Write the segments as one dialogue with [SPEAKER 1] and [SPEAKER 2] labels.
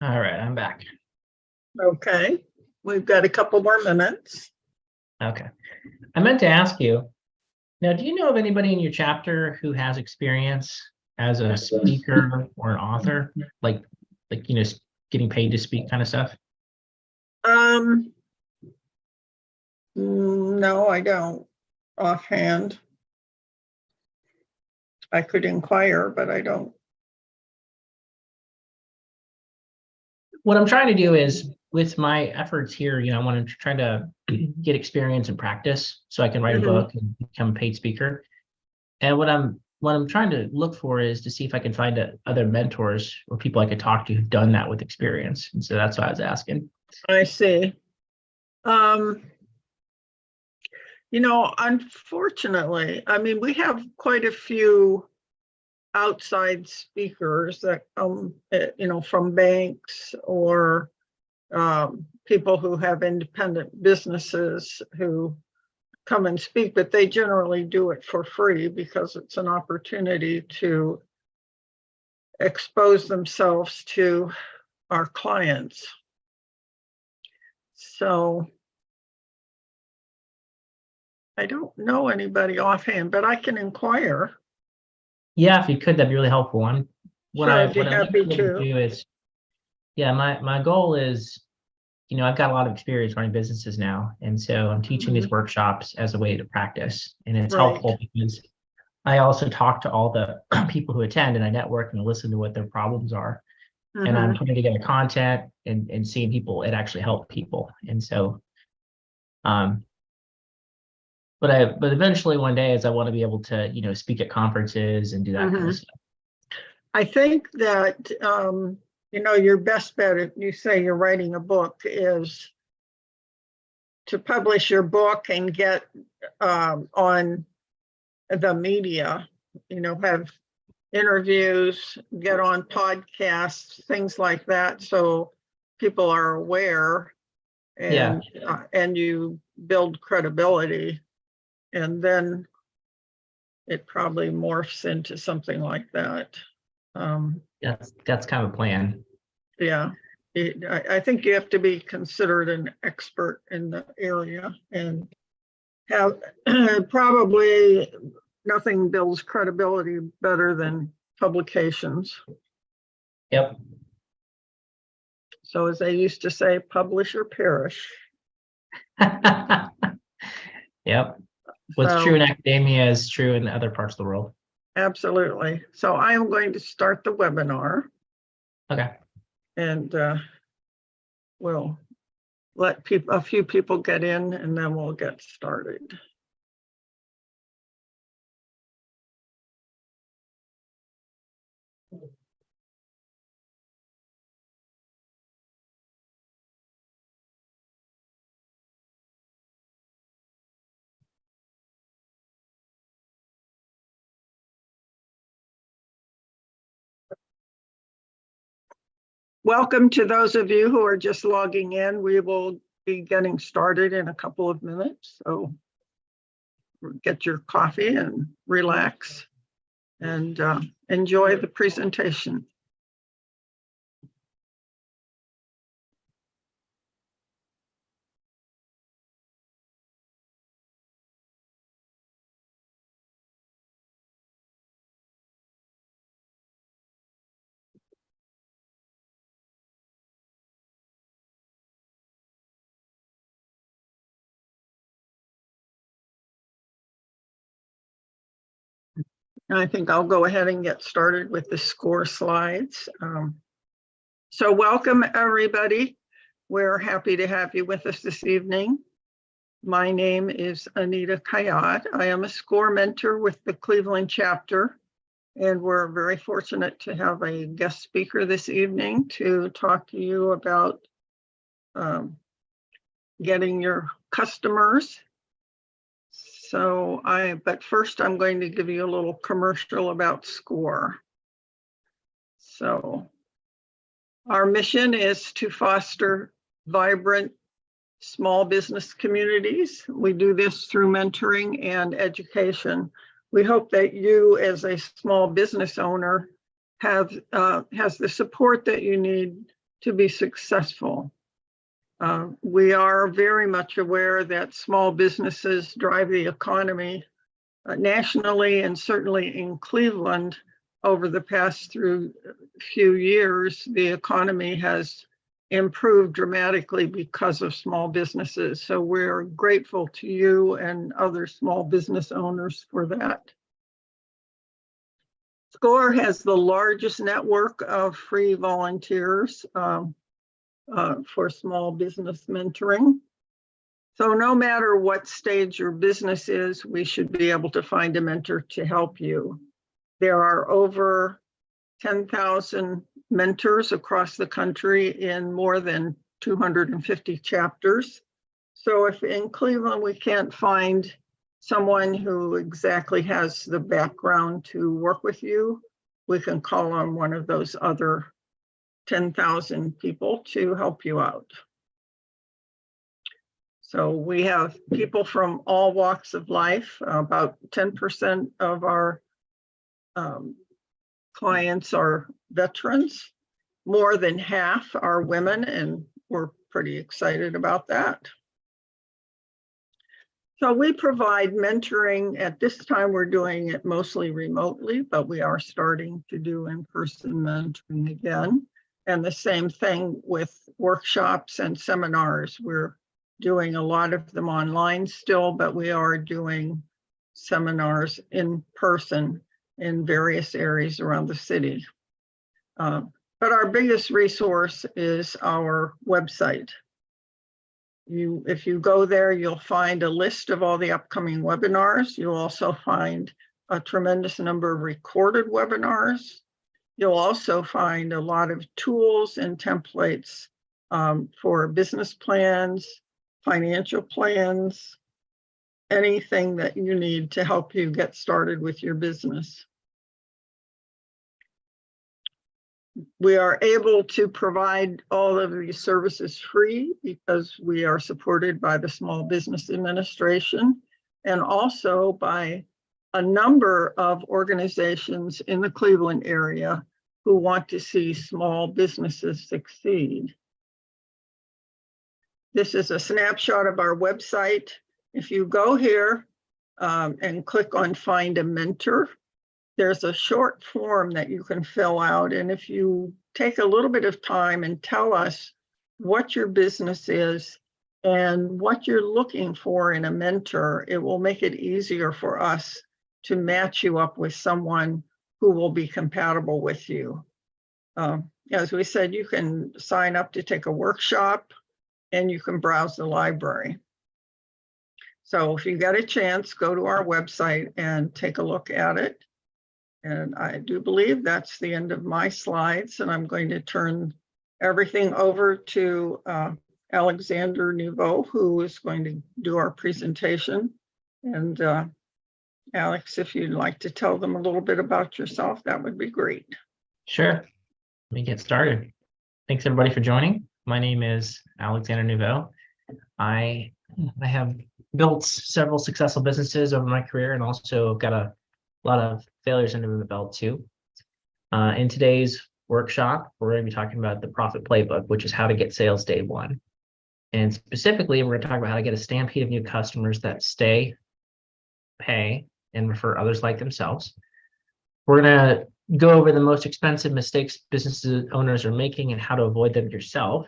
[SPEAKER 1] All right, I'm back.
[SPEAKER 2] Okay, we've got a couple more minutes.
[SPEAKER 1] Okay. I meant to ask you, now, do you know of anybody in your chapter who has experience as a speaker or an author, like getting paid to speak kind of stuff?
[SPEAKER 2] No, I don't offhand. I could inquire, but I don't.
[SPEAKER 1] What I'm trying to do is with my efforts here, I want to try to get experience and practice so I can write a book and become a paid speaker. And what I'm trying to look for is to see if I can find other mentors or people I could talk to who've done that with experience. And so that's why I was asking.
[SPEAKER 2] I see. Unfortunately, I mean, we have quite a few outside speakers that come, from banks or people who have independent businesses who come and speak, but they generally do it for free because it's an opportunity to expose themselves to our clients. So I don't know anybody offhand, but I can inquire.
[SPEAKER 1] Yeah, if you could, that'd be really helpful.
[SPEAKER 2] Sure, I'd be happy
[SPEAKER 1] to
[SPEAKER 2] to.
[SPEAKER 1] do is, yeah, my goal is, I've got a lot of experience running businesses now, and so I'm teaching these workshops as a way to practice, and it's
[SPEAKER 2] Right.
[SPEAKER 1] helpful because I also talk to all the people who attend, and I network and listen to what their problems are, and I'm putting together content and seeing people it actually help people, and so, but eventually one day, as I want to be able to speak at conferences and do that kind of stuff.
[SPEAKER 2] I think that your best bet, if you say you're writing a book, is to publish your book and get on the media, have interviews, get on podcasts, things like that, so people are aware, and and you build credibility, and then it probably morphs into something like that.
[SPEAKER 1] That's kind of a plan.
[SPEAKER 2] Yeah, I think you have to be considered an expert in the area and have probably nothing builds credibility better than publications.
[SPEAKER 1] Yep.
[SPEAKER 2] So as they used to say, publish or perish.
[SPEAKER 1] Yep. What's true in academia is true in other parts of the world.
[SPEAKER 2] Absolutely. So I am going to start the webinar.
[SPEAKER 1] Okay.
[SPEAKER 2] And we'll let a few people get in, and then we'll get started. Welcome to those of you who are just logging in. We will be getting started in a couple of minutes. So get your coffee and relax and enjoy the presentation. I think I'll go ahead and get started with the score slides. So welcome, everybody. We're happy to have you with us this evening. My name is Anita Kayad. I am a SCORE mentor with the Cleveland chapter, and we're very fortunate to have a guest speaker this evening to talk to you about getting your customers. But first I'm going to give you a little commercial about SCORE. So our mission is to foster vibrant small business communities. We do this through mentoring and education. We hope that you, as a small business owner, has the support that you need to be successful. We are very much aware that small businesses drive the economy nationally, and certainly in Cleveland over the past few years, the economy has improved dramatically because of small businesses. So we're grateful to you and other small business owners for that. SCORE has the largest network of free volunteers for small business mentoring. So no matter what stage your business is, we should be able to find a mentor to help you. There are over 10,000 mentors across the country in more than 250 chapters. So if in Cleveland we can't find someone who exactly has the background to work with you, we can call on one of those other 10,000 people to help you out. So we have people from all walks of life. About 10% of our clients are veterans. More than half are women, and we're pretty excited about that. So we provide mentoring. At this time, we're doing it mostly remotely, but we are starting to do in-person mentoring again. And the same thing with workshops and seminars. We're doing a lot of them online still, but we are doing seminars in person in various areas around the city. But our biggest resource is our website. If you go there, you'll find a list of all the upcoming webinars. You'll also find a tremendous number of recorded webinars. You'll also find a lot of tools and templates for business plans, financial plans, anything that you need to help you get started with your business. We are able to provide all of these services free because we are supported by the Small Business Administration and also by a number of organizations in the Cleveland area who want to see small businesses succeed. This is a snapshot of our website. If you go here and click on Find a Mentor, there's a short form that you can fill out. And if you take a little bit of time and tell us what your business is and what you're looking for in a mentor, it will make it easier for us to match you up with someone who will be compatible with you. As we said, you can sign up to take a workshop and you can browse the library. So if you get a chance, go to our website and take a look at it. And I do believe that's the end of my slides, and I'm going to turn everything over to Alexander Nouveau, who is going to do our presentation. And Alex, if you'd like to tell them a little bit about yourself, that would be great.
[SPEAKER 1] Sure. Let me get started. Thanks everybody for joining. My name is Alexander Nouveau. I have built several successful businesses over my career and also got a lot of failures under the belt too. In today's workshop, we're going to be talking about the profit playbook, which is how to get sales day one. And specifically, we're going to talk about how to get a stampede of new customers that stay, pay, and refer others like themselves. We're going to go over the most expensive mistakes business owners are making and how to avoid them yourself,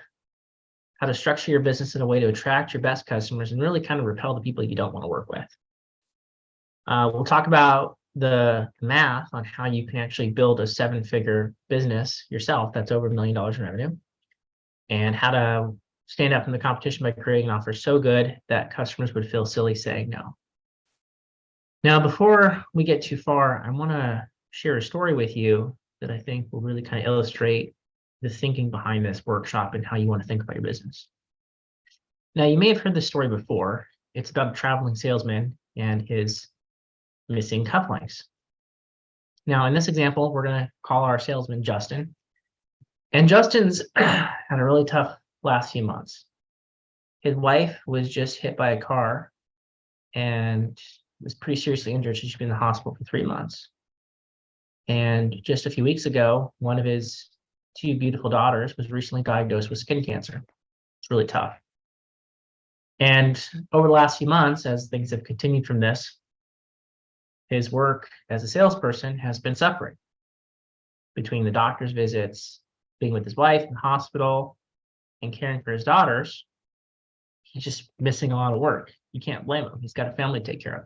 [SPEAKER 1] how to structure your business in a way to attract your best customers and really kind of repel the people you don't want to work with. We'll talk about the math on how you can actually build a 7-figure business yourself that's over $1 million in revenue, and how to stand out from the competition by creating an offer so good that customers would feel silly saying no. Now, before we get too far, I want to share a story with you that I think will really kind of illustrate the thinking behind this workshop and how you want to think about your business. Now, you may have heard this story before. It's about a traveling salesman and his missing cufflinks. Now, in this example, we're going to call our salesman Justin. And Justin's had a really tough last few months. His wife was just hit by a car and was pretty seriously injured. She's been in the hospital for 3 months. And just a few weeks ago, one of his two beautiful daughters, was recently diagnosed with skin cancer. It's really tough. And over the last few months, as things have continued from this, his work as a salesperson has been suffering between the doctor's visits, being with his wife in the hospital, and caring for his daughters. He's just missing a lot of work. You can't blame him. He's got a family to take care of.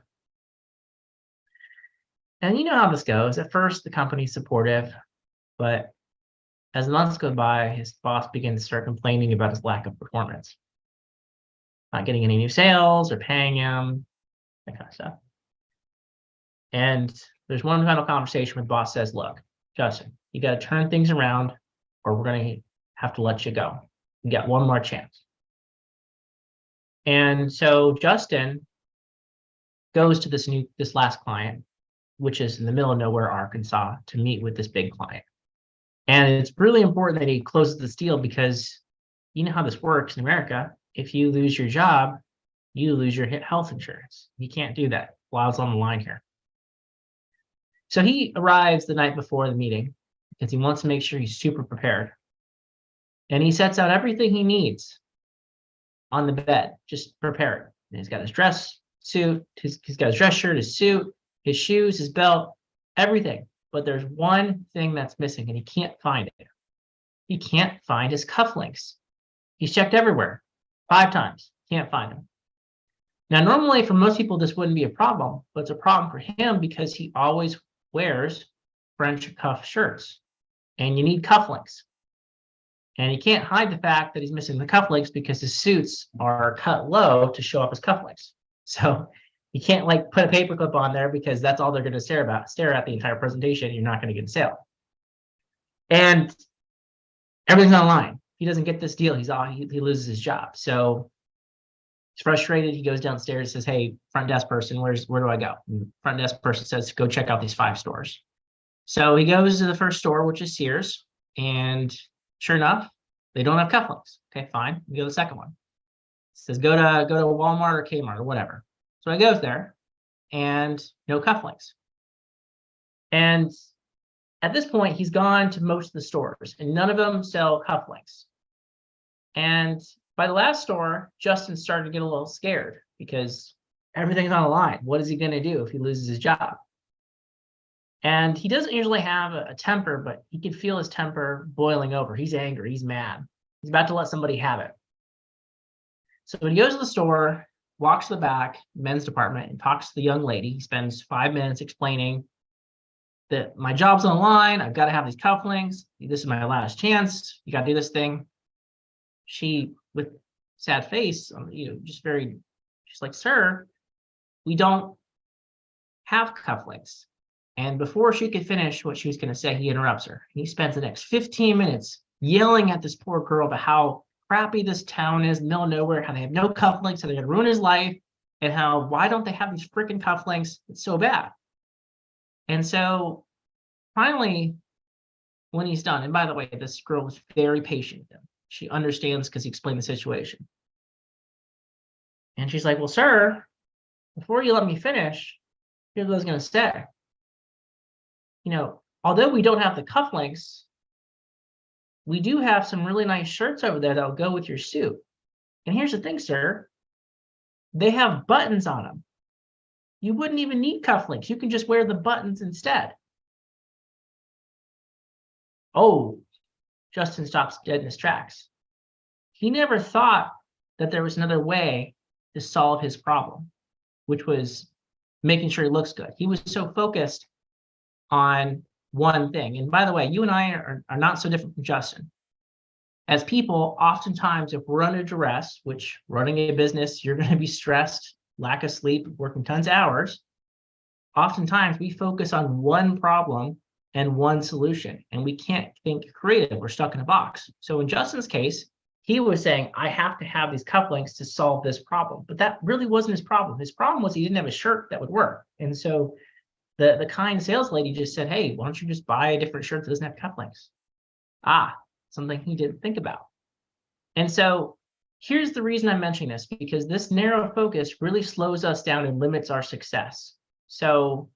[SPEAKER 1] And you know how this goes. At first, the company's supportive, but as the months go by, his boss begins to start complaining about his lack of performance. Not getting any new sales or paying him, that kind of stuff. And there's one final conversation where the boss says, look, Justin, you got to turn things around or we're going to have to let you go. You got one more chance. And so Justin goes to this last client, which is in the middle of nowhere, Arkansas, to meet with this big client. And it's really important that he closes this deal because you know how this works in America. If you lose your job, you lose your health insurance. You can't do that. Lives on the line here. So he arrives the night before the meeting because he wants to make sure he's super prepared. And he sets out everything he needs on the bed, just prepared. And he's got his dress suit, he's got his dress shirt, his suit, his shoes, his belt, everything. But there's one thing that's missing and he can't find it. He can't find his cufflinks. He's checked everywhere, 5 times, can't find them. Now, normally for most people, this wouldn't be a problem, but it's a problem for him because he always wears French cuff shirts and you need cufflinks. And he can't hide the fact that he's missing the cufflinks because his suits are cut low to show up his cufflinks. So you can't like put a paperclip on there because that's all they're going to stare at the entire presentation. You're not going to get a sale. And everything's online. He doesn't get this deal. He loses his job. So he's frustrated. He goes downstairs, says, hey, front desk person, where do I go? And the front desk person says, go check out these 5 stores. So he goes to the first store, which is Sears. And sure enough, they don't have cufflinks. Okay, fine. We go to the second one. It says, go to Walmart or Kmart or whatever. So he goes there and no cufflinks. And at this point, he's gone to most of the stores and none of them sell cufflinks. And by the last store, Justin started to get a little scared because everything's on the line. What is he going to do if he loses his job? And he doesn't usually have a temper, but he can feel his temper boiling over. He's angry. He's mad. He's about to let somebody have it. So when he goes to the store, walks to the back, men's department, and talks to the young lady, he spends 5 minutes explaining that my job's on the line. I've got to have these cufflinks. This is my last chance. You got to do this thing. She, with sad face, she's like, sir, we don't have cufflinks. And before she could finish what she was going to say, he interrupts her. He spends the next 15 minutes yelling at this poor girl about how crappy this town is, middle of nowhere, how they have no cufflinks, how they're going to ruin his life, and how, why don't they have these freaking cufflinks? It's so bad. And so finally, when he's done, and by the way, this girl was very patient with him. She understands because he explained the situation. And she's like, well, sir, before you let me finish, here's what I was going to say. Although we don't have the cufflinks, we do have some really nice shirts over there that'll go with your suit. And here's the thing, sir. They have buttons on them. You wouldn't even need cufflinks. You can just wear the buttons instead. Oh, Justin stops dead in his tracks. He never thought that there was another way to solve his problem, which was making sure he looks good. He was so focused on one thing. And by the way, you and I are not so different from Justin. As people, oftentimes, if we're under duress, which running a business, you're going to be stressed, lack of sleep, working tons of hours. Oftentimes, we focus on one problem and one solution, and we can't think creative. We're stuck in a box. So in Justin's case, he was saying, I have to have these cufflinks to solve this problem. But that really wasn't his problem. His problem was he didn't have a shirt that would work. And so the kind sales lady just said, hey, why don't you just buy a different shirt that doesn't have cufflinks? Something he didn't think about. And so here's the reason I'm mentioning this, because this narrow focus really slows us down and limits our success. So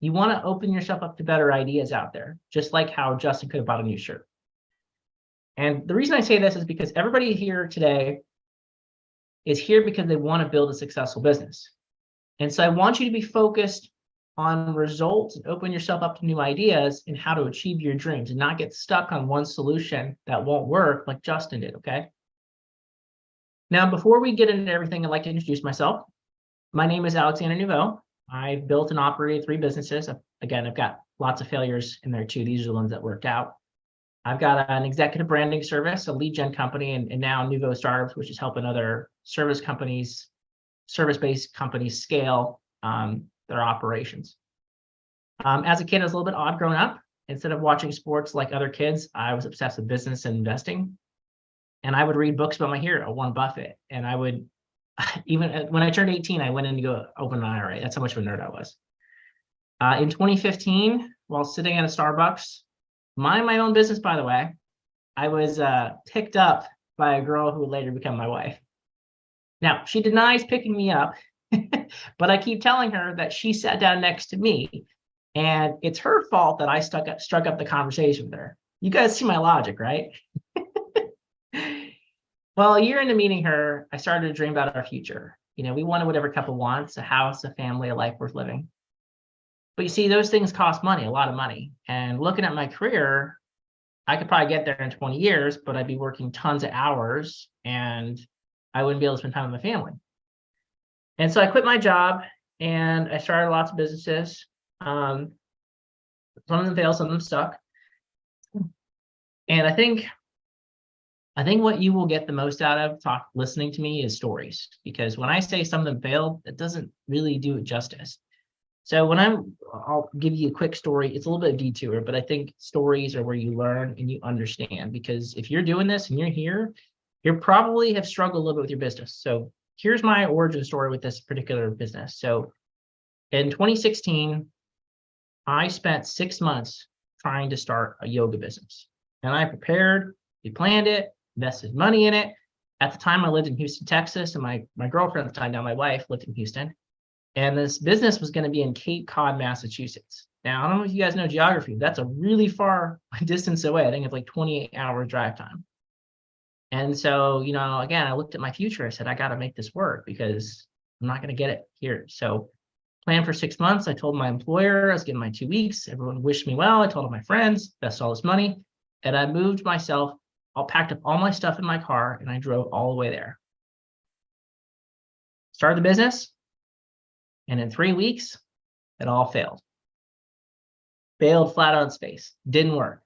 [SPEAKER 1] you want to open yourself up to better ideas out there, just like how Justin could have bought a new shirt. And the reason I say this is because everybody here today is here because they want to build a successful business. And so I want you to be focused on results and open yourself up to new ideas and how to achieve your dreams and not get stuck on one solution that won't work like Justin did, okay? Now, before we get into everything, I'd like to introduce myself. My name is Alexander Nouveau. I've built and operated 3 businesses. Again, I've got lots of failures in there too. These are the ones that worked out. I've got an executive branding service, a lead gen company, and now Nouveau Startups, which is helping other service-based companies scale their operations. As a kid, I was a little bit odd growing up. Instead of watching sports like other kids, I was obsessed with business and investing. And I would read books about my hero, Warren Buffett. And I would, even when I turned 18, I went in to go open an IRA. That's how much of a nerd I was. In 2015, while sitting at a Starbucks, mind my own business, by the way, I was picked up by a girl who would later become my wife. Now, she denies picking me up, but I keep telling her that she sat down next to me, and it's her fault that I struck up the conversation with her. You guys see my logic, right? Well, a year into meeting her, I started to dream about our future. You know, we wanted what every couple wants: a house, a family, a life worth living. But you see, those things cost money, a lot of money. And looking at my career, I could probably get there in 20 years, but I'd be working tons of hours and I wouldn't be able to spend time with my family. And so I quit my job and I started lots of businesses. Some of them failed, some of them stuck. And I think what you will get the most out of listening to me is stories, because when I say some of them failed, it doesn't really do it justice. So I'll give you a quick story. It's a little bit of detour, but I think stories are where you learn and you understand, because if you're doing this and you're here, you probably have struggled a little bit with your business. So here's my origin story with this particular business. So in 2016, I spent 6 months trying to start a yoga business, and I prepared, we planned it, invested money in it. At the time, I lived in Houston, Texas, and my girlfriend at the time, now my wife, lived in Houston. And this business was going to be in Cape Cod, Massachusetts. Now, I don't know if you guys know geography. That's a really far distance away. I think it's like 28 hours drive time. And so, you know, again, I looked at my future. I said, I got to make this work because I'm not going to get it here. So planned for 6 months. I told my employer I was getting my 2 weeks. Everyone wished me well. I told all my friends, invested all this money. And I moved myself, packed up all my stuff in my car, and I drove all the way there. Started the business. And in 3 weeks, it all failed. Failed flat on its face. Didn't work.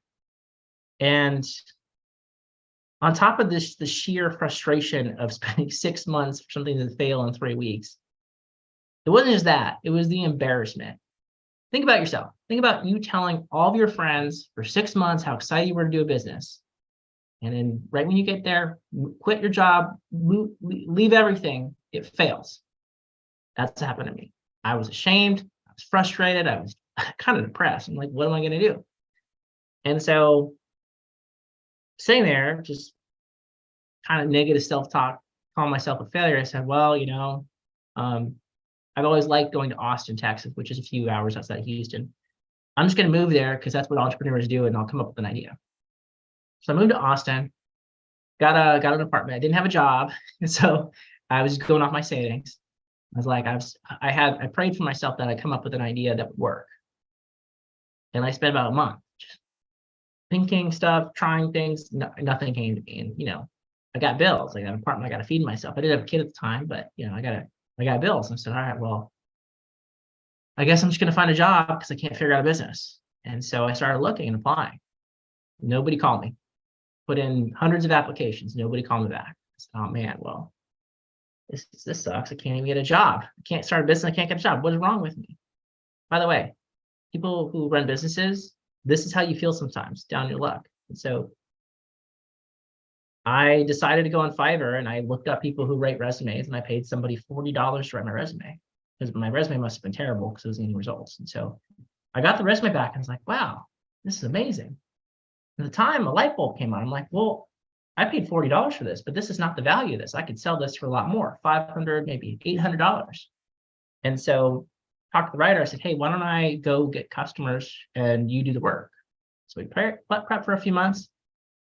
[SPEAKER 1] And on top of this, the sheer frustration of spending 6 months for something to fail in 3 weeks, it wasn't just that. It was the embarrassment. Think about yourself. Think about you telling all of your friends for 6 months how excited you were to do a business. And then right when you get there, quit your job, leave everything, it fails. That's what happened to me. I was ashamed. I was frustrated. I was kind of depressed. I'm like, what am I going to do? And so sitting there, just kind of negative self-talk, calling myself a failure, I said, well, you know, I've always liked going to Austin, Texas, which is a few hours outside of Houston. I'm just going to move there because that's what entrepreneurs do, and I'll come up with an idea. So I moved to Austin, got an apartment. I didn't have a job, and so I was going off my savings. I was like, I prayed for myself that I'd come up with an idea that would work. And I spent about a month just thinking stuff, trying things. Nothing came to me. And, you know, I got bills. I got an apartment. I got to feed myself. I didn't have a kid at the time, but, you know, I got bills. And I said, all right, well, I guess I'm just going to find a job because I can't figure out a business. And so I started looking and applying. Nobody called me. Put in hundreds of applications. Nobody called me back. I said, oh, man, well, this sucks. I can't even get a job. I can't start a business. I can't get a job. What is wrong with me? By the way, people who run businesses, this is how you feel sometimes, down your luck. And so I decided to go on Fiverr, and I looked up people who write resumes, and I paid somebody $40 to write my resume because my resume must have been terrible because it wasn't any results. And so I got the resume back and I was like, wow, this is amazing. At the time, a light bulb came on. I'm like, well, I paid $40 for this, but this is not the value of this. I could sell this for a lot more, $500, maybe $800. And so talked to the writer. I said, hey, why don't I go get customers and you do the work? So we prep for a few months.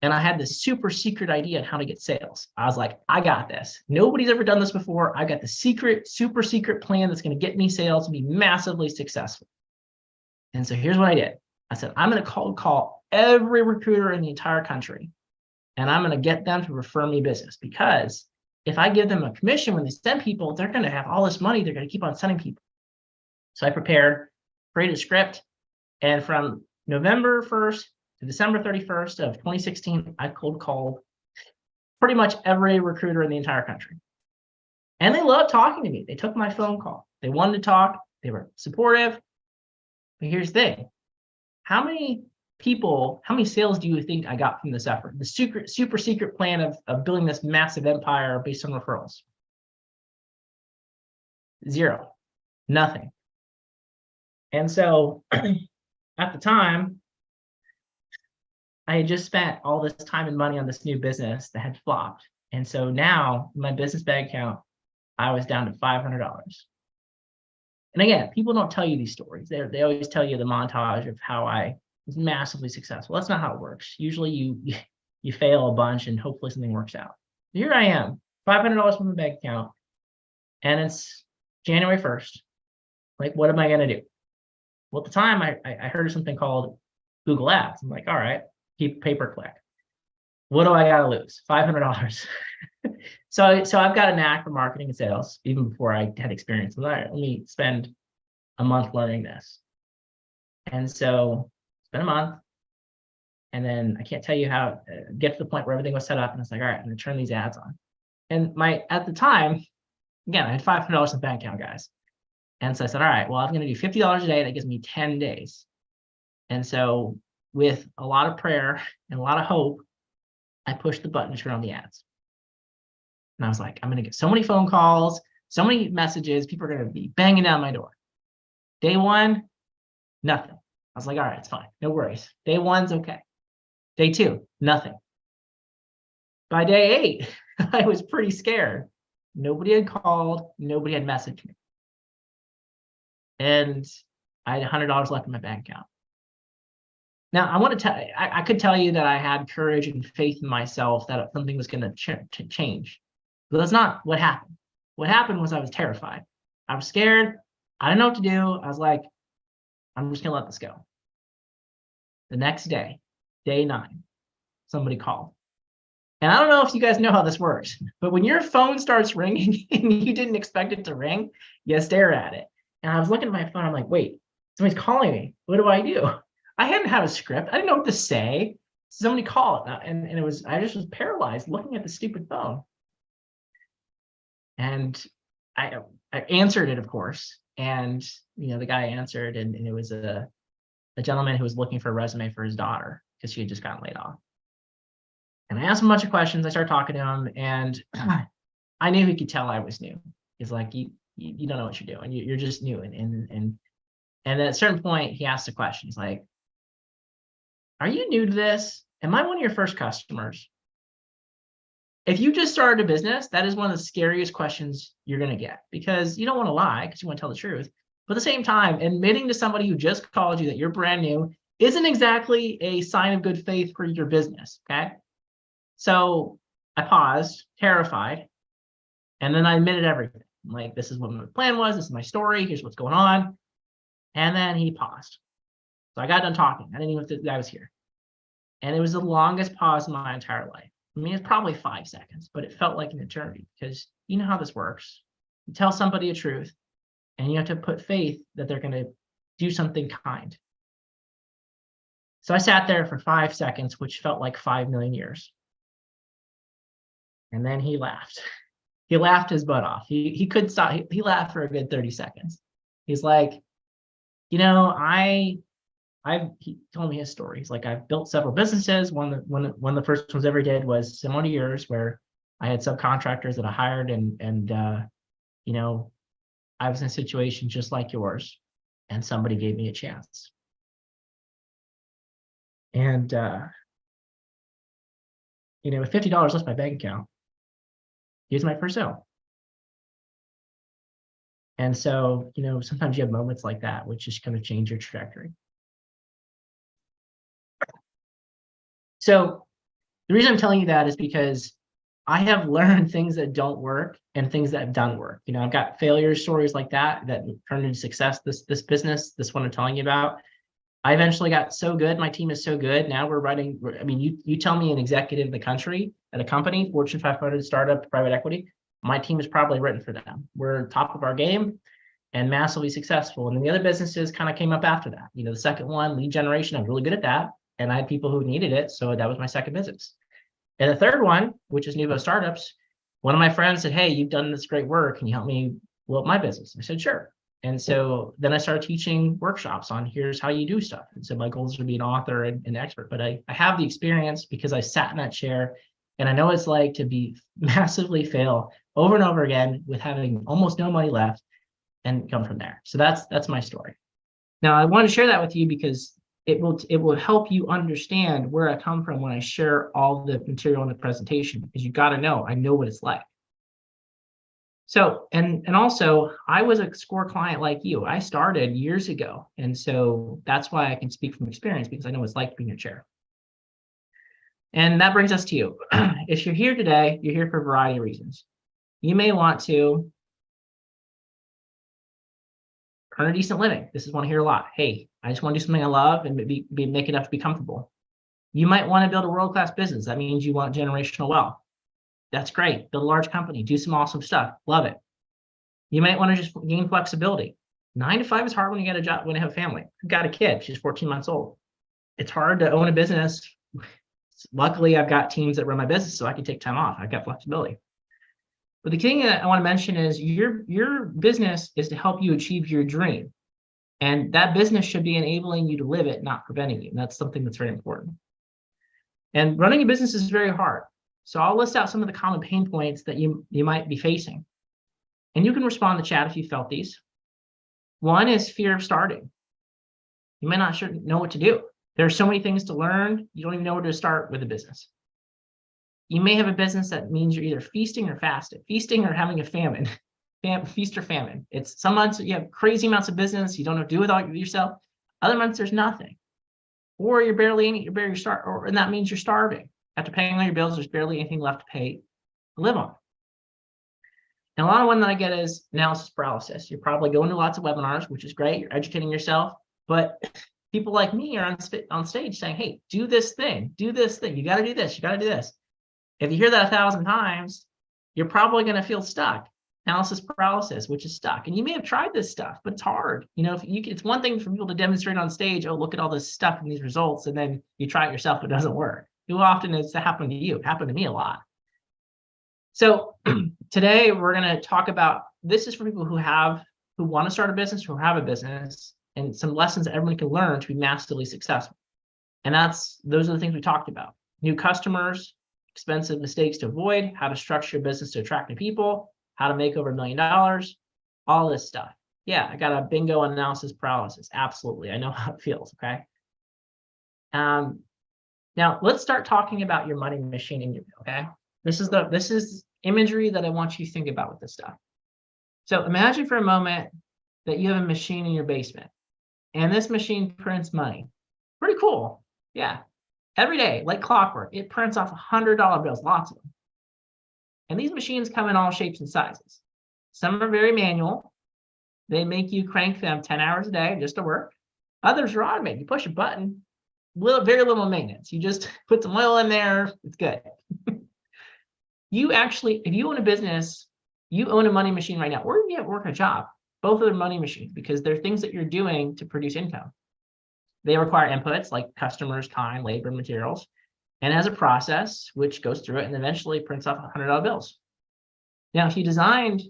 [SPEAKER 1] And I had this super secret idea on how to get sales. I was like, I got this. Nobody's ever done this before. I got the secret, super secret plan that's going to get me sales and be massively successful. And so here's what I did. I said, I'm going to call every recruiter in the entire country, and I'm going to get them to refer me business, because if I give them a commission when they send people, they're going to have all this money. They're going to keep on sending people. So I prepared, created a script, and from November 1st to December 31st of 2016, I cold called pretty much every recruiter in the entire country. And they loved talking to me. They took my phone call. They wanted to talk. They were supportive. But here's the thing. How many sales do you think I got from this effort? The super secret plan of building this massive empire based on referrals? 0, nothing. And so at the time, I had just spent all this time and money on this new business that had flopped. And so now my business bank account, I was down to $500. And again, people don't tell you these stories. They always tell you the montage of how I was massively successful. That's not how it works. Usually you fail a bunch and hopefully something works out. Here I am, $500 from the bank account, and it's January 1st. Like, what am I going to do? Well, at the time, I heard of something called Google Ads. I'm like, all right, keep pay-per-click. What do I got to lose? $500. So I've got a knack for marketing and sales, even before I had experience. All right, let me spend a month learning this. And so spent a month, and then I can't tell you how get to the point where everything was set up, and it's like, all right, I'm gonna turn these ads on. And at the time, again, I had $500 in the bank account, guys. And so I said, all right, well, I'm gonna do $50 a day. That gives me 10 days. And so with a lot of prayer and a lot of hope, I pushed the button to turn on the ads. And I was like, I'm going to get so many phone calls, so many messages. People are going to be banging down my door. Day 1, nothing. I was like, all right, it's fine. No worries. Day 1's okay. Day 2, nothing. By day 8, I was pretty scared. Nobody had called. Nobody had messaged me. And I had $100 left in my bank account. Now, I want to tell I could tell you that I had courage and faith in myself that something was going to change. But that's not what happened. What happened was I was terrified. I was scared. I didn't know what to do. I was like, I'm just going to let this go. The next day, day 9, somebody called. And I don't know if you guys know how this works, but when your phone starts ringing and you didn't expect it to ring, you stare at it. And I was looking at my phone. I'm like, wait, somebody's calling me. What do I do? I hadn't had a script. I didn't know what to say. Somebody called, and I just was paralyzed looking at the stupid phone. And I answered it, of course. And the guy answered, and it was a gentleman who was looking for a resume for his daughter because she had just gotten laid off. And I asked him a bunch of questions. I started talking to him, and I knew he could tell I was new. He's like, you don't know what you're doing. You're just new. And at a certain point, he asked a question. He's like, are you new to this? Am I one of your first customers? If you just started a business, that is one of the scariest questions you're going to get, because you don't want to lie, because you want to tell the truth. But at the same time, admitting to somebody who just called you that you're brand new isn't exactly a sign of good faith for your business, okay? So I paused, terrified, and then I admitted everything. I'm like, this is what my plan was. This is my story. Here's what's going on. And then he paused. So I got done talking. I didn't even know if the guy was here. And it was the longest pause in my entire life. I mean, it's probably 5 seconds, but it felt like an eternity, because you know how this works. You tell somebody a truth, and you have to put faith that they're going to do something kind. So I sat there for 5 seconds, which felt like 5 million years. And then he laughed. He laughed his butt off. He couldn't stop. He laughed for a good 30 seconds. He's like, he told me his story. He's like, I've built several businesses. One of the first ones I ever did was similar to yours, where I had subcontractors that I hired, and I was in a situation just like yours, and somebody gave me a chance. And with $50 left in my bank account, here's my first sale. And so, sometimes you have moments like that, which just kind of change your trajectory. So The reason I'm telling you that is because I have learned things that don't work and things that have done work. I've got failure stories like that turned into success. This business, this one I'm telling you about, I eventually got so good. My team is so good. Now we're writing. I mean, you tell me an executive in the country at a company, Fortune 500 startup, private equity, my team is probably written for them. We're top of our game and massively successful. And then the other businesses kind of came up after that. The second one, lead generation, I'm really good at that. And I had people who needed it. So that was my second business. And the third one, which is Nuvo Startups, one of my friends said, hey, you've done this great work. Can you help me blow up my business? I said, sure. And so then I started teaching workshops on here's how you do stuff. And so my goal is to be an author and an expert, but I have the experience because I sat in that chair and I know what it's like to be massively fail over and over again with having almost no money left and come from there. So that's my story. Now I want to share that with you because it will help you understand where I come from when I share all the material in the presentation, because you got to know, I know what it's like. So, and also I was a SCORE client like you. I started years ago. And so that's why I can speak from experience, because I know what it's like to be in your chair. And that brings us to you. If you're here today, you're here for a variety of reasons. You may want to earn a decent living. This is one I hear a lot. Hey, I just want to do something I love and make enough to be comfortable. You might want to build a world-class business. That means you want generational wealth. That's great. Build a large company, do some awesome stuff. Love it. You might want to just gain flexibility. 9 to 5 is hard when you get a job, when you have a family. I've got a kid, she's 14 months old. It's hard to own a business. Luckily, I've got teams that run my business, so I can take time off. I've got flexibility. But the thing that I want to mention is your business is to help you achieve your dream. And that business should be enabling you to live it, not preventing you. And that's something that's very important. And running a business is very hard. So I'll list out some of the common pain points that you might be facing. And you can respond in the chat if you felt these. One is fear of starting. You might not know what to do. There are so many things to learn. You don't even know where to start with a business. You may have a business that means you're either feasting or fasting, feasting or having a famine, feast or famine. It's some months you have crazy amounts of business. You don't know what to do with all yourself. Other months there's nothing, or you're barely in it. And that means you're starving. After paying all your bills, there's barely anything left to pay to live on. And a lot of one that I get is analysis paralysis. You're probably going to lots of webinars, which is great. You're educating yourself, but people like me are on stage saying, hey, do this thing, do this thing. You got to do this. You got to do this. If you hear that 1,000 times, you're probably going to feel stuck. Analysis paralysis, which is stuck. And you may have tried this stuff, but it's hard. It's one thing for people to demonstrate on stage, oh, look at all this stuff and these results, and then you try it yourself, it doesn't work. How often has that happened to you? It happened to me a lot. So today we're going to talk about, this is for people who want to start a business, who have a business, and some lessons that everyone can learn to be massively successful. And those are the things we talked about. New customers, expensive mistakes to avoid, how to structure your business to attract new people, how to make over $1 million, all this stuff. Yeah, I got a bingo on analysis paralysis. Absolutely. I know how it feels, okay? Now let's start talking about your money machine okay? This is imagery that I want you to think about with this stuff. So imagine for a moment that you have a machine in your basement, and this machine prints money. Pretty cool. Yeah. Every day, like clockwork, it prints off $100 bills, lots of them. And these machines come in all shapes and sizes. Some are very manual. They make you crank them 10 hours a day just to work. Others are automated. You push a button, very little maintenance. You just put some oil in there, it's good. If you own a business, you own a money machine right now, or you work a job. Both of them money machines, because they're things that you're doing to produce income. They require inputs like customers, time, labor, materials, and as a process, which goes through it and eventually prints off $100 bills. Now, if you designed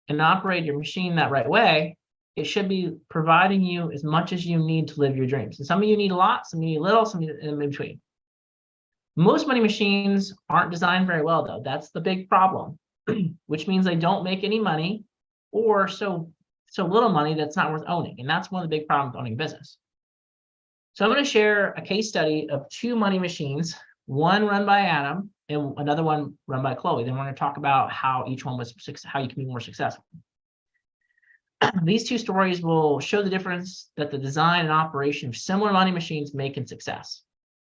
[SPEAKER 1] and operate your machine that right way, it should be providing you as much as you need to live your dreams. And some of you need a lot, some of you need a little, some of you in between. Most money machines aren't designed very well, though. That's the big problem, which means they don't make any money, or so little money that's not worth owning. And that's one of the big problems with owning a business. So I'm going to share a case study of 2 money machines, one run by Adam and another one run by Chloe. Then we're going to talk about how each one how you can be more successful. These 2 stories will show the difference that the design and operation of similar money machines make in success.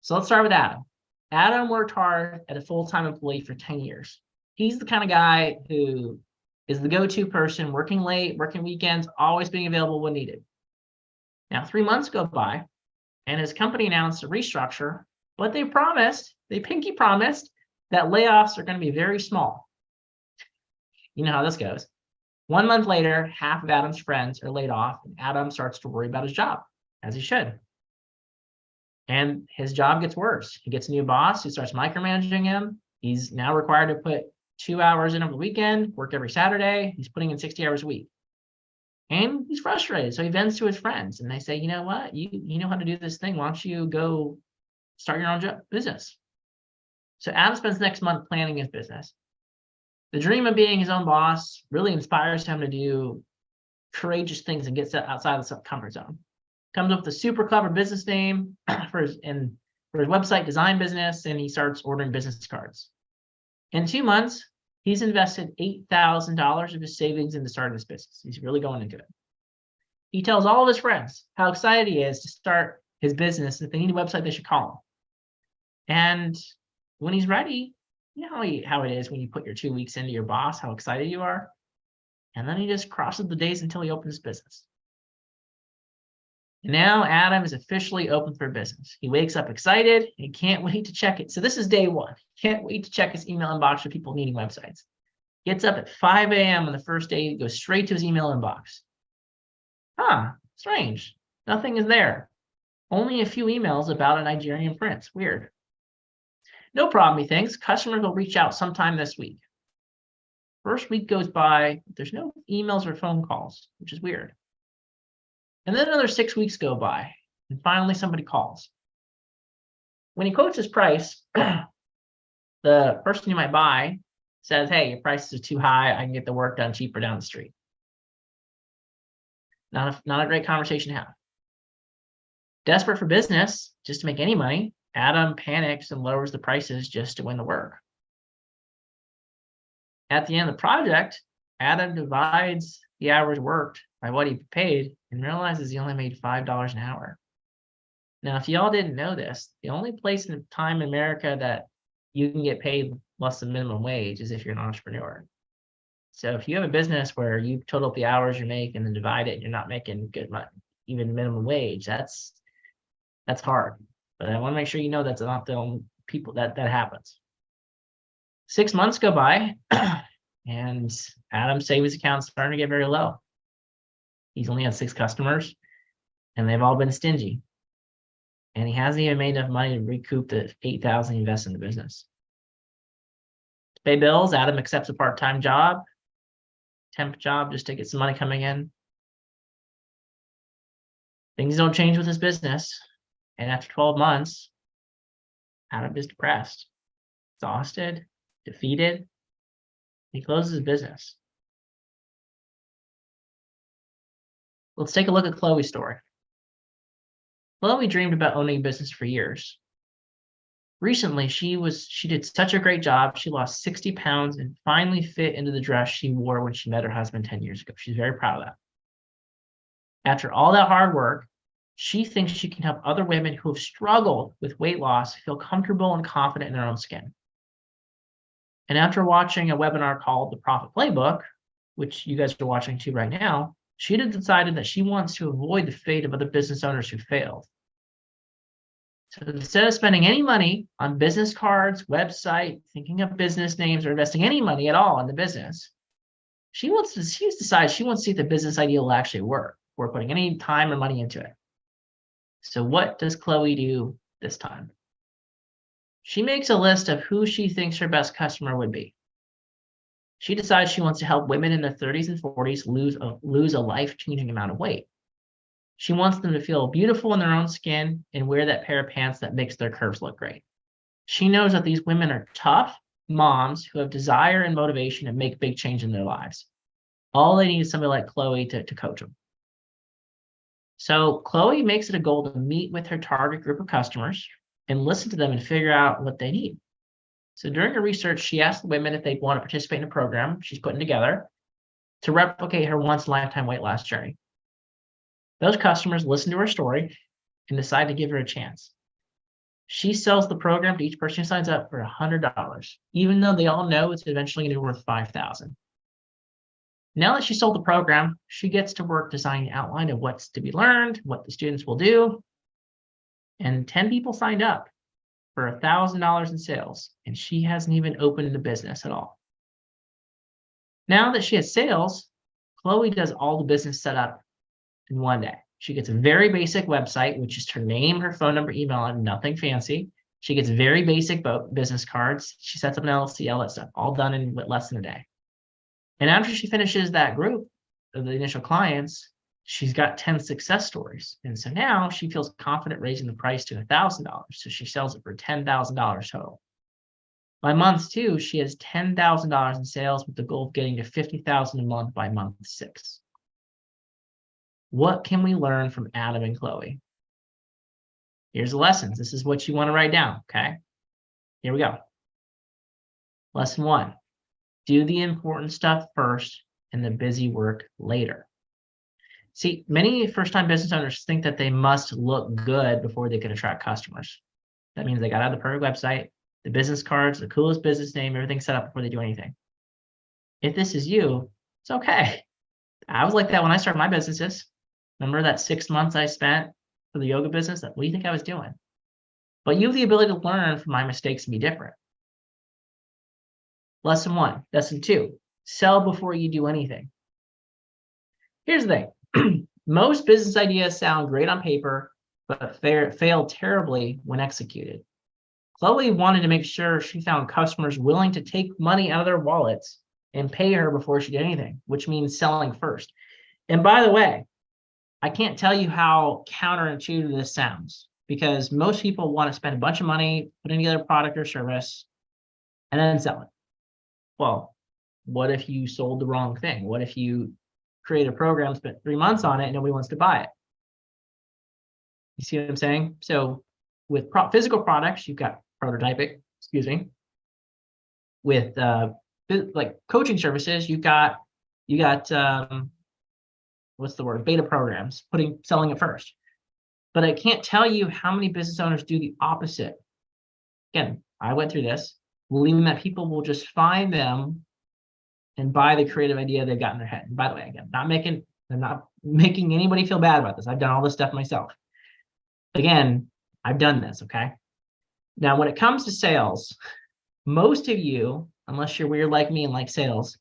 [SPEAKER 1] So let's start with Adam. Adam worked hard at a full-time employee for 10 years. He's the kind of guy who is the go-to person, working late, working weekends, always being available when needed. Now, 3 months go by, and his company announced a restructure, but they pinky promised that layoffs are going to be very small. You know how this goes. 1 month later, half of Adam's friends are laid off, and Adam starts to worry about his job, as he should. And his job gets worse. He gets a new boss who starts micromanaging him. He's now required to put 2 hours in over the weekend, work every Saturday. He's putting in 60 hours a week. And he's frustrated. So he vents to his friends, and they say, you know what? You know how to do this thing. Why don't you go start your own business? So Adam spends the next month planning his business. The dream of being his own boss really inspires him to do courageous things and gets outside of the comfort zone. Comes up with a super clever business name for his website design business, and he starts ordering business cards. In 2 months, he's invested $8,000 of his savings into starting this business. He's really going into it. He tells all of his friends how excited he is to start his business. If they need a website, they should call him. And when he's ready, you know how it is when you put your 2 weeks into your boss, how excited you are. And then he just crosses the days until he opens his business. And now Adam is officially open for business. He wakes up excited. He can't wait to check it. So this is day one. Can't wait to check his email inbox for people needing websites. Gets up at 5 a.m. on the first day, goes straight to his email inbox. Strange. Nothing is there. Only a few emails about a Nigerian prince. Weird. No problem, he thinks. Customers will reach out sometime this week. First week goes by. There's no emails or phone calls, which is weird. And then another 6 weeks go by, and finally somebody calls. When he quotes his price, the person you might buy says, hey, your prices are too high. I can get the work done cheaper down the street. Not a great conversation to have. Desperate for business, just to make any money, Adam panics and lowers the prices just to win the work. At the end of the project, Adam divides the hours worked by what he paid and realizes he only made $5 an hour. Now, if y'all didn't know this, the only place in time in America that you can get paid less than minimum wage is if you're an entrepreneur. So if you have a business where you total up the hours you make and then divide it, and you're not making good money, even minimum wage, that's hard. But I want to make sure you know that's not the only people that happens. 6 months go by, and Adam's savings account's starting to get very low. He's only had 6 customers, and they've all been stingy. And he hasn't even made enough money to recoup the $8,000 he invested in the business. To pay bills, Adam accepts a part-time job, temp job, just to get some money coming in. Things don't change with his business. And after 12 months, Adam is depressed, exhausted, defeated. He closes his business. Let's take a look at Chloe's story. Chloe dreamed about owning a business for years. Recently, she did such a great job. She lost 60 pounds and finally fit into the dress she wore when she met her husband 10 years ago. She's very proud of that. After all that hard work, she thinks she can help other women who have struggled with weight loss feel comfortable and confident in their own skin. And after watching a webinar called The Profit Playbook, which you guys are watching too right now, she had decided that she wants to avoid the fate of other business owners who failed. So instead of spending any money on business cards, website, thinking of business names, or investing any money at all in the business, she's decided she wants to see if the business idea will actually work before putting any time or money into it. So what does Chloe do this time? She makes a list of who she thinks her best customer would be. She decides she wants to help women in their 30s and 40s lose a life-changing amount of weight. She wants them to feel beautiful in their own skin and wear that pair of pants that makes their curves look great. She knows that these women are tough moms who have desire and motivation to make big change in their lives. All they need is somebody like Chloe to coach them. So Chloe makes it a goal to meet with her target group of customers and listen to them and figure out what they need. So during her research, she asked the women if they want to participate in a program she's putting together to replicate her once-in-a-lifetime weight loss journey. Those customers listened to her story and decided to give her a chance. She sells the program to each person who signs up for $100, even though they all know it's eventually going to be worth $5,000. Now that she sold the program, she gets to work designing the outline of what's to be learned, what the students will do. And 10 people signed up for $1,000 in sales, and she hasn't even opened the business at all. Now that she has sales, Chloe does all the business setup in one day. She gets a very basic website, which is her name, her phone number, email, and nothing fancy. She gets very basic business cards. She sets up an LLC, all that stuff, all done in less than a day. And after she finishes that group of the initial clients, she's got 10 success stories. And so now she feels confident raising the price to $1,000. So she sells it for $10,000 total. By month 2, she has $10,000 in sales with the goal of getting to $50,000 a month by month 6. What can we learn from Adam and Chloe? Here's the lessons. This is what you want to write down, okay? Here we go. Lesson 1, do the important stuff first and the busy work later. See, many first-time business owners think that they must look good before they can attract customers. That means they got to have the perfect website, the business cards, the coolest business name, everything set up before they do anything. If this is you, it's okay. I was like that when I started my businesses. Remember that 6 months I spent for the yoga business? What do you think I was doing? But you have the ability to learn from my mistakes and be different. Lesson 1. Lesson 2, sell before you do anything. Here's the thing. Most business ideas sound great on paper, but fail terribly when executed. Chloe wanted to make sure she found customers willing to take money out of their wallets and pay her before she did anything, which means selling first. And by the way, I can't tell you how counterintuitive this sounds, because most people want to spend a bunch of money putting together a product or service and then sell it. Well, what if you sold the wrong thing? What if you create a program, spent 3 months on it, and nobody wants to buy it? You see what I'm saying? So with physical products, you've got prototyping, with like coaching services, you got what's the word? Beta programs, selling it first. But I can't tell you how many business owners do the opposite. Again, I went through this, believing that people will just find them and buy the creative idea they've got in their head. And by the way, again, I'm not making anybody feel bad about this. I've done all this stuff myself. Again, I've done this, okay? Now, when it comes to sales, most of you, unless you're weird like me and like sales,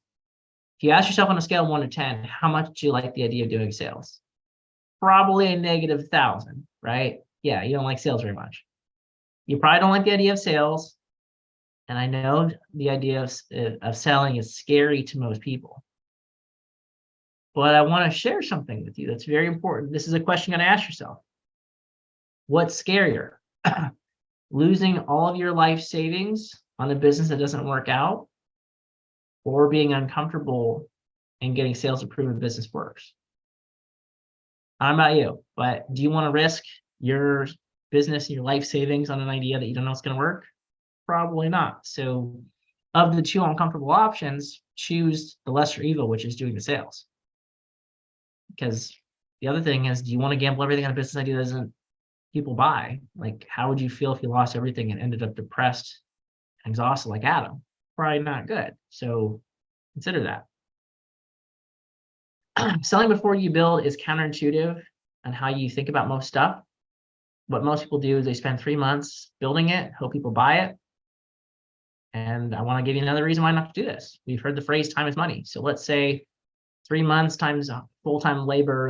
[SPEAKER 1] if you ask yourself on a scale of 1 to 10, how much do you like the idea of doing sales? Probably a -1,000, right? Yeah, you don't like sales very much. You probably don't like the idea of sales. And I know the idea of selling is scary to most people. But I want to share something with you that's very important. This is a question you're going to ask yourself. What's scarier? Losing all of your life savings on a business that doesn't work out, or being uncomfortable and getting sales to prove a business works? I don't know about you, but do you want to risk your business and your life savings on an idea that you don't know it's going to work? Probably not. So of the 2 uncomfortable options, choose the lesser evil, which is doing the sales. Because the other thing is, do you want to gamble everything on a business idea that doesn't people buy? Like, how would you feel if you lost everything and ended up depressed and exhausted like Adam? Probably not good. So consider that. Selling before you build is counterintuitive on how you think about most stuff. What most people do is they spend 3 months building it, hope people buy it. And I want to give you another reason why not to do this. We've heard the phrase time is money. So let's say 3 months times full-time labor,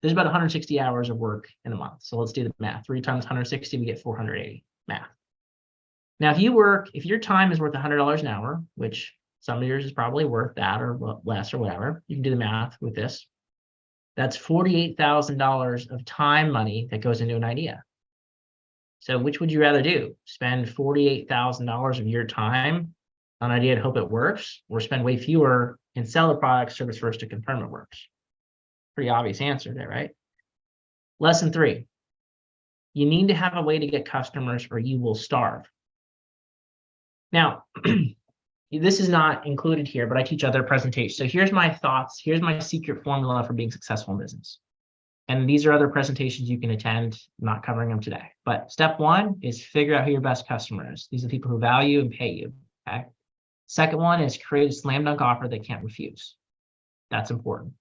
[SPEAKER 1] there's about 160 hours of work in a month. So let's do the math. 3 times 160, we get 480. Math. Now, if your time is worth $100 an hour, which some of yours is probably worth that or less or whatever, you can do the math with this. That's $48,000 of time money that goes into an idea. So which would you rather do? Spend $48,000 of your time on an idea to hope it works, or spend way fewer and sell the product service first to confirm it works? Pretty obvious answer there, right? Lesson 3, you need to have a way to get customers or you will starve. Now, this is not included here, but I teach other presentations. So here's my thoughts. Here's my secret formula for being successful in business. And these are other presentations you can attend, I'm not covering them today. But step one is figure out who your best customer is. These are the people who value and pay you, okay? Second one is create a slam dunk offer they can't refuse. That's important.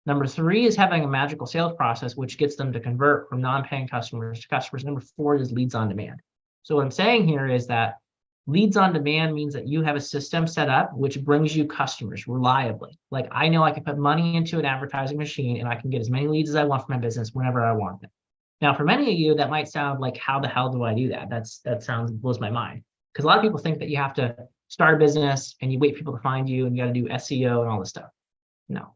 [SPEAKER 1] Number three is having a magical sales process, which gets them to convert from non-paying customers to customers. Number four is leads on demand. So what I'm saying here is that leads on demand means that you have a system set up which brings you customers reliably. Like I know I can put money into an advertising machine and I can get as many leads as I want for my business whenever I want them. Now, for many of you, that might sound like, how the hell do I do that? Blows my mind. Because a lot of people think that you have to start a business and you wait for people to find you and you got to do SEO and all this stuff. No.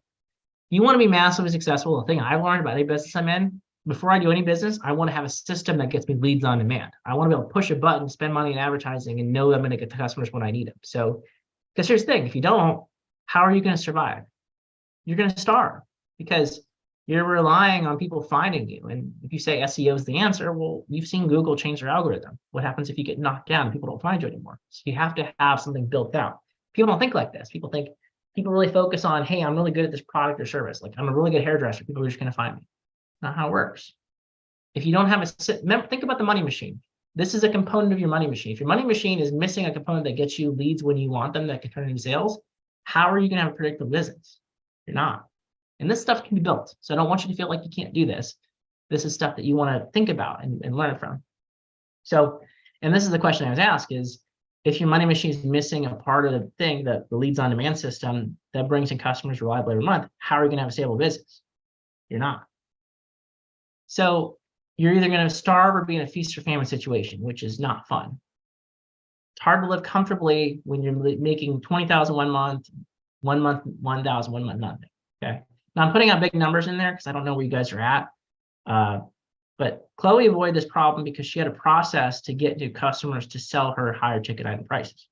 [SPEAKER 1] You want to be massively successful. The thing I've learned about any business I'm in, before I do any business, I want to have a system that gets me leads on demand. I want to be able to push a button, spend money in advertising, and know I'm going to get the customers when I need them. So, because here's the thing, if you don't, how are you going to survive? You're going to starve because you're relying on people finding you. And if you say SEO is the answer, well, you've seen Google change their algorithm. What happens if you get knocked down and people don't find you anymore? So you have to have something built out. People don't think like this. People really focus on, hey, I'm really good at this product or service. Like I'm a really good hairdresser. People are just going to find me. Not how it works. If you don't have think about the money machine. This is a component of your money machine. If your money machine is missing a component that gets you leads when you want them, that can turn into sales, how are you going to have a predictable business? You're not. And this stuff can be built. So I don't want you to feel like you can't do this. This is stuff that you want to think about and learn from. So, and this is the question I was asked is, if your money machine is missing a part of the thing, that the leads on demand system that brings in customers reliably every month, how are you going to have a stable business? You're not. So you're either going to starve or be in a feast or famine situation, which is not fun. It's hard to live comfortably when you're making 20,000 one month, 1,000, 1 month, nothing. Okay. Now I'm putting out big numbers in there because I don't know where you guys are at. But Chloe avoided this problem because she had a process to get new customers to sell her higher ticket item prices.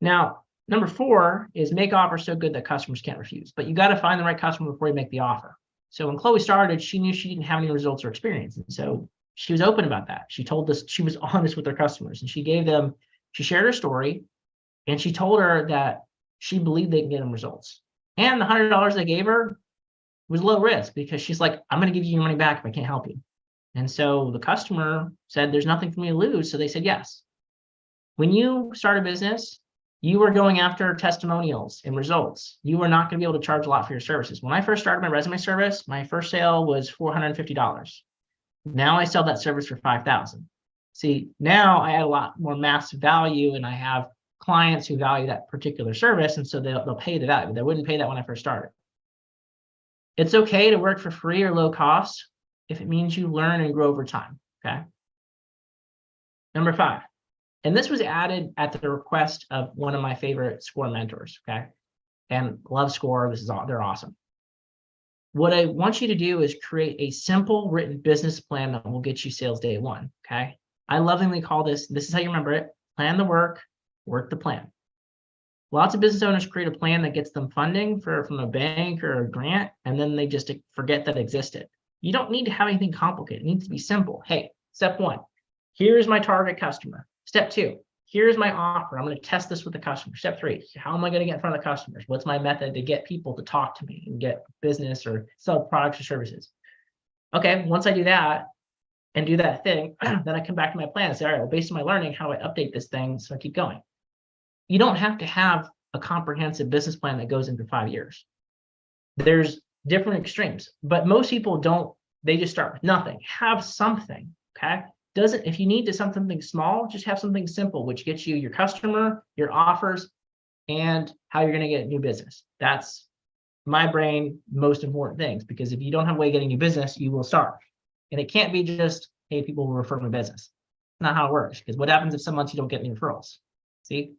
[SPEAKER 1] Now, number four is make offers so good that customers can't refuse. But you got to find the right customer before you make the offer. So when Chloe started, she knew she didn't have any results or experience. And so she was open about that. She told us, she was honest with her customers, and she shared her story, and she told her that she believed they can get them results. And the $100 they gave her was low risk because she's like, I'm going to give you your money back if I can't help you. And so the customer said, there's nothing for me to lose. So they said yes. When you start a business, you are going after testimonials and results. You are not going to be able to charge a lot for your services. When I first started my resume service, my first sale was $450. Now I sell that service for $5,000. See, now I add a lot more mass value, and I have clients who value that particular service, and so they'll pay the value. They wouldn't pay that when I first started. It's okay to work for free or low cost if it means you learn and grow over time, okay? Number five, and this was added at the request of one of my favorite SCORE mentors, okay? And love SCORE, they're awesome. What I want you to do is create a simple written business plan that will get you sales day one, okay? I lovingly call this is how you remember it, plan the work the plan. Lots of business owners create a plan that gets them funding from a bank or a grant, and then they just forget that it existed. You don't need to have anything complicated. It needs to be simple. Hey, step one, here's my target customer. Step two, here's my offer. I'm going to test this with the customer. Step three, how am I going to get in front of the customers? What's my method to get people to talk to me and get business or sell products or services? Okay, once I do that and do that thing, then I come back to my plan and say, all right, well, based on my learning, how do I update this thing so I keep going? You don't have to have a comprehensive business plan that goes into 5 years. There's different extremes, but most people don't. They just start with nothing. Have something, okay? If you need to something small, just have something simple, which gets you your customer, your offers, and how you're going to get new business. That's my brain, most important things, because if you don't have a way of getting new business, you will starve. And it can't be just, hey, people will refer my business. Not how it works, because what happens if some months you don't get any referrals? See?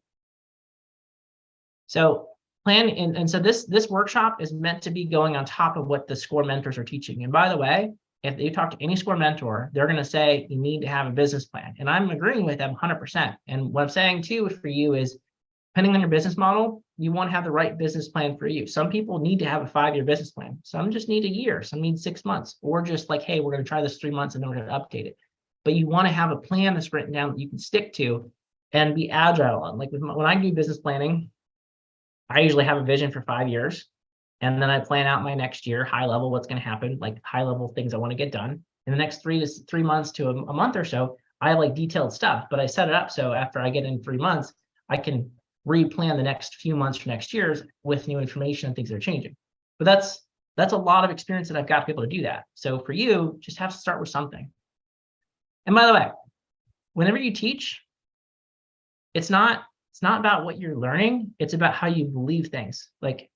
[SPEAKER 1] So plan, and so this workshop is meant to be going on top of what the SCORE mentors are teaching. And by the way, if you talk to any SCORE mentor, they're going to say you need to have a business plan. And I'm agreeing with them 100%. And what I'm saying too for you is, depending on your business model, you want to have the right business plan for you. Some people need to have a 5-year business plan. Some just need a year. Some need 6 months, or just like, hey, we're going to try this 3 months and then we're going to update it. But you want to have a plan that's written down that you can stick to and be agile on. Like when I do business planning, I usually have a vision for 5 years. And then I plan out my next year, high level, what's going to happen, like high level things I want to get done. In the next 3 months to a month or so, I have like detailed stuff, but I set it up so after I get in 3 months, I can replan the next few months for next year's with new information and things that are changing. But that's a lot of experience that I've got to be able to do that. So for you, just have to start with something. And by the way, whenever you teach, it's not about what you're learning, it's about how you believe things, like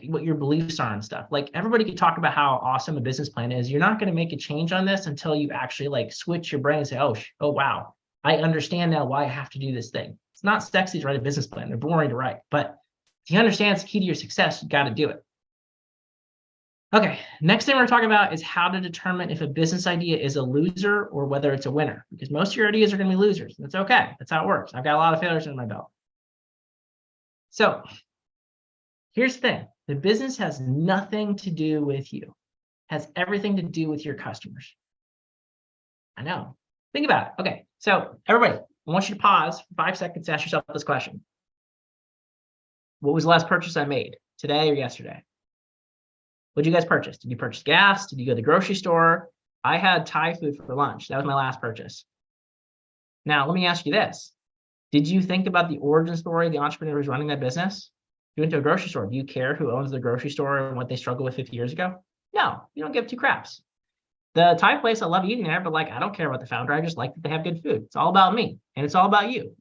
[SPEAKER 1] what your beliefs are and stuff. Like everybody can talk about how awesome a business plan is. You're not going to make a change on this until you actually like switch your brain and say, oh wow, I understand now why I have to do this thing. It's not sexy to write a business plan. They're boring to write, but if you understand it's key to your success, you got to do it. Okay, next thing we're talking about is how to determine if a business idea is a loser or whether it's a winner, because most of your ideas are going to be losers. That's okay. That's how it works. I've got a lot of failures in my belt. So here's the thing. The business has nothing to do with you. It has everything to do with your customers. I know. Think about it. Okay, so everybody, I want you to pause for 5 seconds to ask yourself this question. What was the last purchase I made, today or yesterday? What did you guys purchase? Did you purchase gas? Did you go to the grocery store? I had Thai food for lunch. That was my last purchase. Now, let me ask you this. Did you think about the origin story of the entrepreneur who's running that business? You went to a grocery store. Do you care who owns the grocery store and what they struggled with 50 years ago? No, you don't give 2 craps. The Thai place, I love eating there, but like, I don't care about the founder. I just like that they have good food. It's all about me and it's all about you.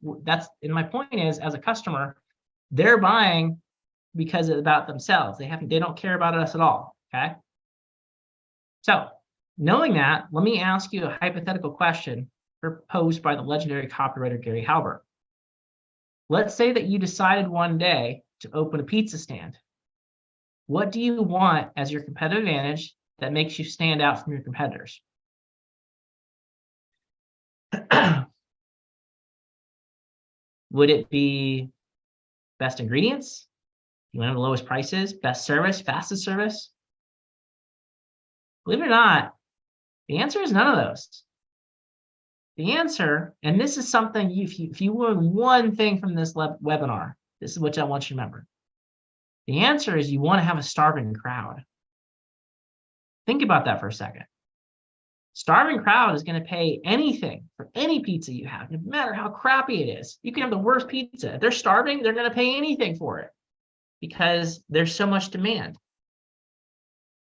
[SPEAKER 1] And my point is, as a customer, they're buying because it's about themselves. They don't care about us at all, okay? So knowing that, let me ask you a hypothetical question posed by the legendary copywriter Gary Halbert. Let's say that you decided one day to open a pizza stand. What do you want as your competitive advantage that makes you stand out from your competitors? Would it be best ingredients? You want the lowest prices, best service, fastest service? Believe it or not, the answer is none of those. The answer, and this is something, if you learn one thing from this webinar, this is what I want you to remember. The answer is you want to have a starving crowd. Think about that for a second. Starving crowd is going to pay anything for any pizza you have, no matter how crappy it is. You can have the worst pizza. If they're starving, they're going to pay anything for it because there's so much demand.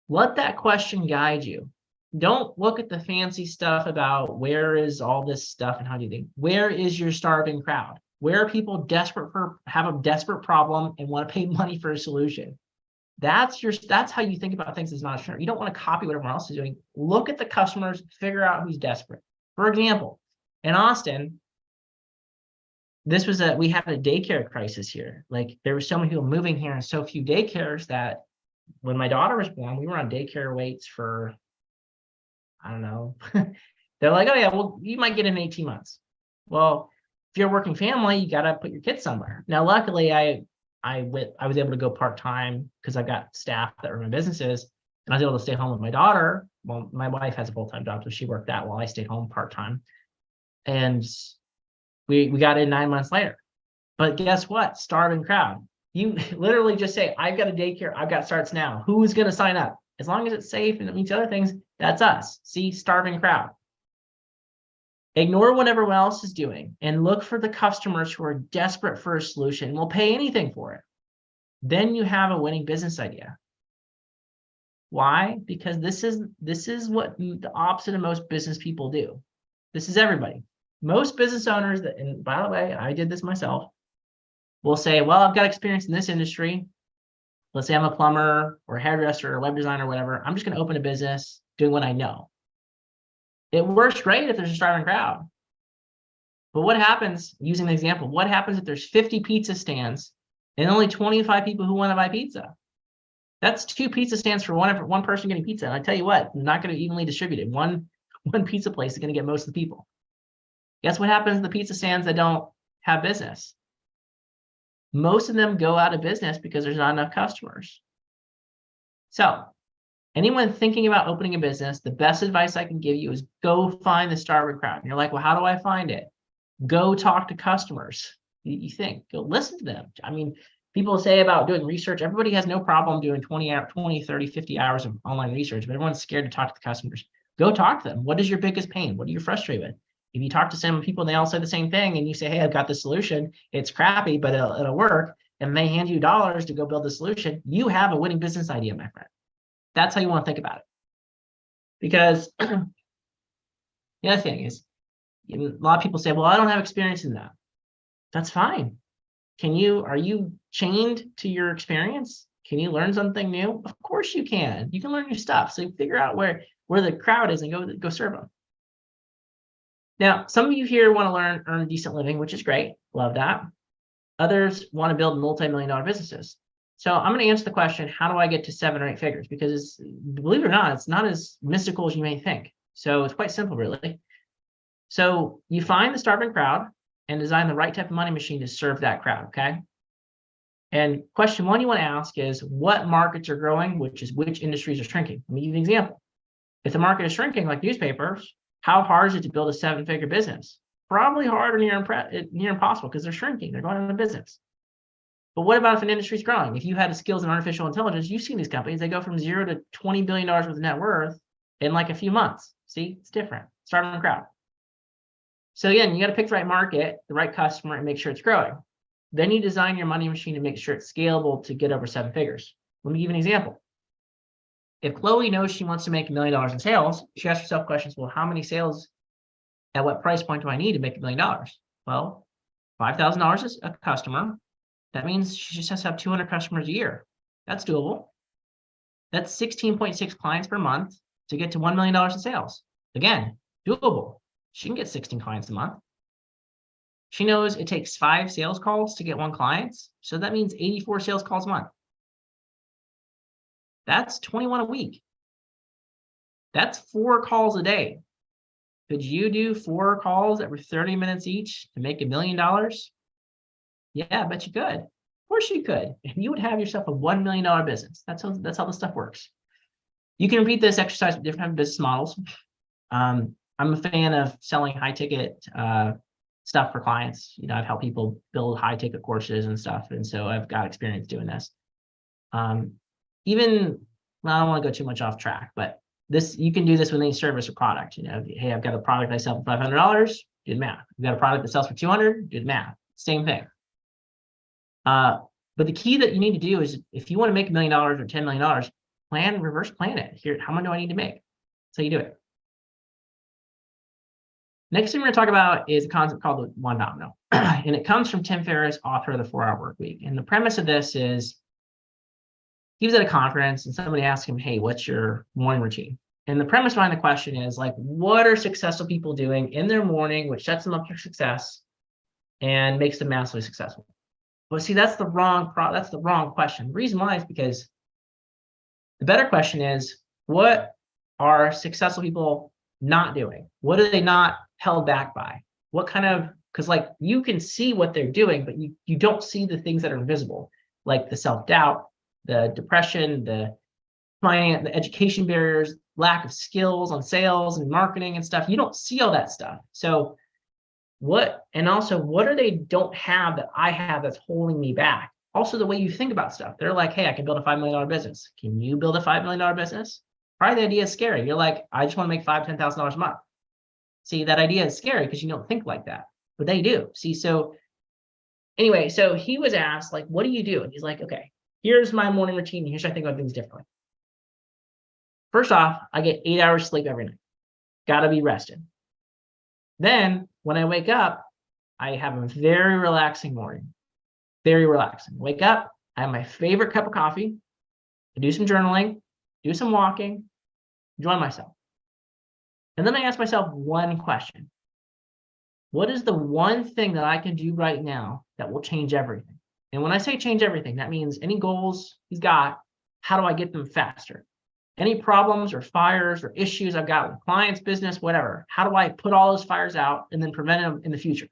[SPEAKER 1] Let that question guide you. Don't look at the fancy stuff about where is all this stuff and how do you think. Where is your starving crowd? Where are people have a desperate problem and want to pay money for a solution? That's how you think about things as an entrepreneur. You don't want to copy what everyone else is doing. Look at the customers, figure out who's desperate. For example, in Austin, we had a daycare crisis here. Like there were so many people moving here and so few daycares that when my daughter was born, we were on daycare waits for, I don't know. They're like, oh yeah, well, you might get in 18 months. Well, if you're a working family, you got to put your kids somewhere. Now, luckily, I was able to go part-time because I've got staff that run my businesses, and I was able to stay home with my daughter. Well, my wife has a full-time job, so she worked that while I stayed home part-time. And we got in 9 months later. But guess what? Starving crowd. You literally just say, I've got a daycare, I've got starts now. Who's going to sign up? As long as it's safe and it means other things, that's us. See, starving crowd. Ignore what everyone else is doing and look for the customers who are desperate for a solution and will pay anything for it. Then you have a winning business idea. Why? Because this is what the opposite of most business people do. This is everybody. Most business owners, and by the way, I did this myself, will say, well, I've got experience in this industry. Let's say I'm a plumber or a hairdresser or a web designer or whatever. I'm just going to open a business doing what I know. It works great if there's a starving crowd. But what happens, using the example, what happens if there's 50 pizza stands and only 25 people who want to buy pizza? That's 2 pizza stands for one person getting pizza. And I tell you what, not going to evenly distributed. One pizza place is going to get most of the people. Guess what happens to the pizza stands that don't have business? Most of them go out of business because there's not enough customers. So anyone thinking about opening a business, the best advice I can give you is go find the starving crowd. And you're like, well, how do I find it? Go talk to customers. You think, go listen to them. I mean, People say about doing research, everybody has no problem doing 20, 30, 50 hours of online research, but everyone's scared to talk to the customers. Go talk to them. What is your biggest pain? What are you frustrated with? If you talk to some people and they all say the same thing and you say, hey, I've got the solution, it's crappy, but it'll work, and they hand you dollars to go build the solution, you have a winning business idea, my friend. That's how you want to think about it. Because the other thing is, a lot of people say, well, I don't have experience in that. That's fine. Are you chained to your experience? Can you learn something new? Of course you can. You can learn new stuff. So figure out where the crowd is and go serve them. Now, some of you here want to earn a decent living, which is great. Love that. Others want to build multi-million-dollar businesses. So I'm going to answer the question, how do I get to 7 or 8 figures? Because believe it or not, it's not as mystical as you may think. So it's quite simple, really. So you find the starving crowd and design the right type of money machine to serve that crowd, okay? And question 1 you want to ask is, what markets are growing, which industries are shrinking? Let me give you an example. If the market is shrinking, like newspapers, how hard is it to build a 7-figure business? Probably hard or near impossible, because they're shrinking. They're going out of business. But what about if an industry is growing? If you had skills in artificial intelligence, you've seen these companies, they go from 0 to $20 billion worth of net worth in like a few months. See, it's different. Starting crowd. So again, you got to pick the right market, the right customer, and make sure it's growing. Then you design your money machine to make sure it's scalable to get over 7 figures. Let me give you an example. If Chloe knows she wants to make $1 million in sales, she asks herself questions, well, how many sales at what price point do I need to make $1 million? Well, $5,000 is a customer. That means she just has to have 200 customers a year. That's doable. That's 16.6 clients per month to get to $1 million in sales. Again, doable. She can get 16 clients a month. She knows it takes 5 sales calls to get 1 client. So that means 84 sales calls a month. That's 21 a week. That's 4 calls a day. Could you do 4 calls every 30 minutes each to make $1 million? Yeah, I bet you could. Of course you could. And you would have yourself a $1 million business. That's how this stuff works. You can repeat this exercise with different business models. I'm a fan of selling high ticket stuff for clients. You know, I've helped people build high ticket courses and stuff. And so I've got experience doing this. Well, I don't want to go too much off track, but you can do this with any service or product. You know, hey, I've got a product I sell for $500, do the math. I've got a product that sells for $200, do the math. Same thing. But the key that you need to do is, if you want to make $1 million or $10 million, reverse plan it. Here, how much do I need to make? That's how you do it. Next thing we're going to talk about is a concept called the 1 domino. And it comes from Tim Ferriss, author of the 4-Hour Workweek. And the premise of this is, he was at a conference and somebody asked him, hey, what's your morning routine? And the premise behind the question is, like, what are successful people doing in their morning, which sets them up for success and makes them massively successful? Well, see, that's the wrong question. The reason why is because the better question is, what are successful people not doing? What are they not held back by? What kind of, because like you can see what they're doing, but you don't see the things that are invisible, like the self-doubt, the depression, the education barriers, lack of skills on sales and marketing and stuff. You don't see all that stuff. So what are they don't have that I have that's holding me back? Also, the way you think about stuff. They're like, hey, I can build a $5 million business. Can you build a $5 million business? Probably the idea is scary. You're like, I just want to make $5,000, $10,000 a month. See, that idea is scary because you don't think like that, but they do. See, so anyway, so he was asked, like, what do you do? And he's like, okay, here's my morning routine. Here's how I think about things differently. First off, I get 8 hours sleep every night. Got to be rested. Then when I wake up, I have a very relaxing morning. Very relaxing. Wake up, I have my favorite cup of coffee. I do some journaling, do some walking, enjoy myself. And then I ask myself one question. What is the one thing that I can do right now that will change everything? And when I say change everything, that means any goals he's got, how do I get them faster? Any problems or fires or issues I've got with clients, business, whatever, how do I put all those fires out and then prevent them in the future?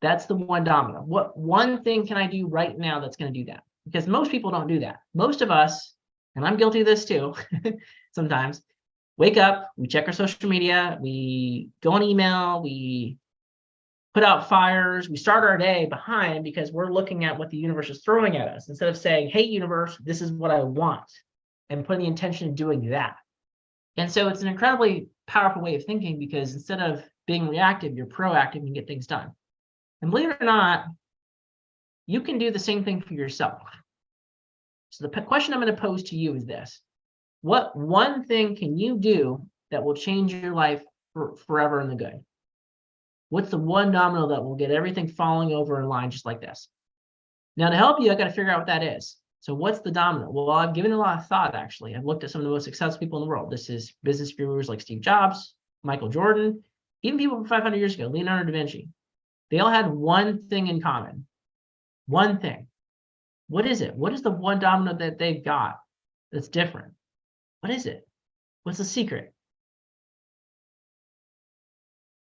[SPEAKER 1] That's the 1 domino. What one thing can I do right now that's going to do that? Because most people don't do that. Most of us, and I'm guilty of this too, sometimes, wake up, we check our social media, we go on email, we put out fires. We start our day behind because we're looking at what the universe is throwing at us instead of saying, hey, universe, this is what I want, and putting the intention of doing that. And so it's an incredibly powerful way of thinking because instead of being reactive, you're proactive and get things done. And believe it or not, you can do the same thing for yourself. So the question I'm going to pose to you is this. What one thing can you do that will change your life forever in the good? What's the one domino that will get everything falling over in line just like this? Now, to help you, I got to figure out what that is. So what's the domino? Well, I've given it a lot of thought, actually. I've looked at some of the most successful people in the world. This is business gurus like Steve Jobs, Michael Jordan, even people from 500 years ago, Leonardo da Vinci. They all had one thing in common. One thing. What is it? What is the one domino that they've got that's different? What is it? What's the secret?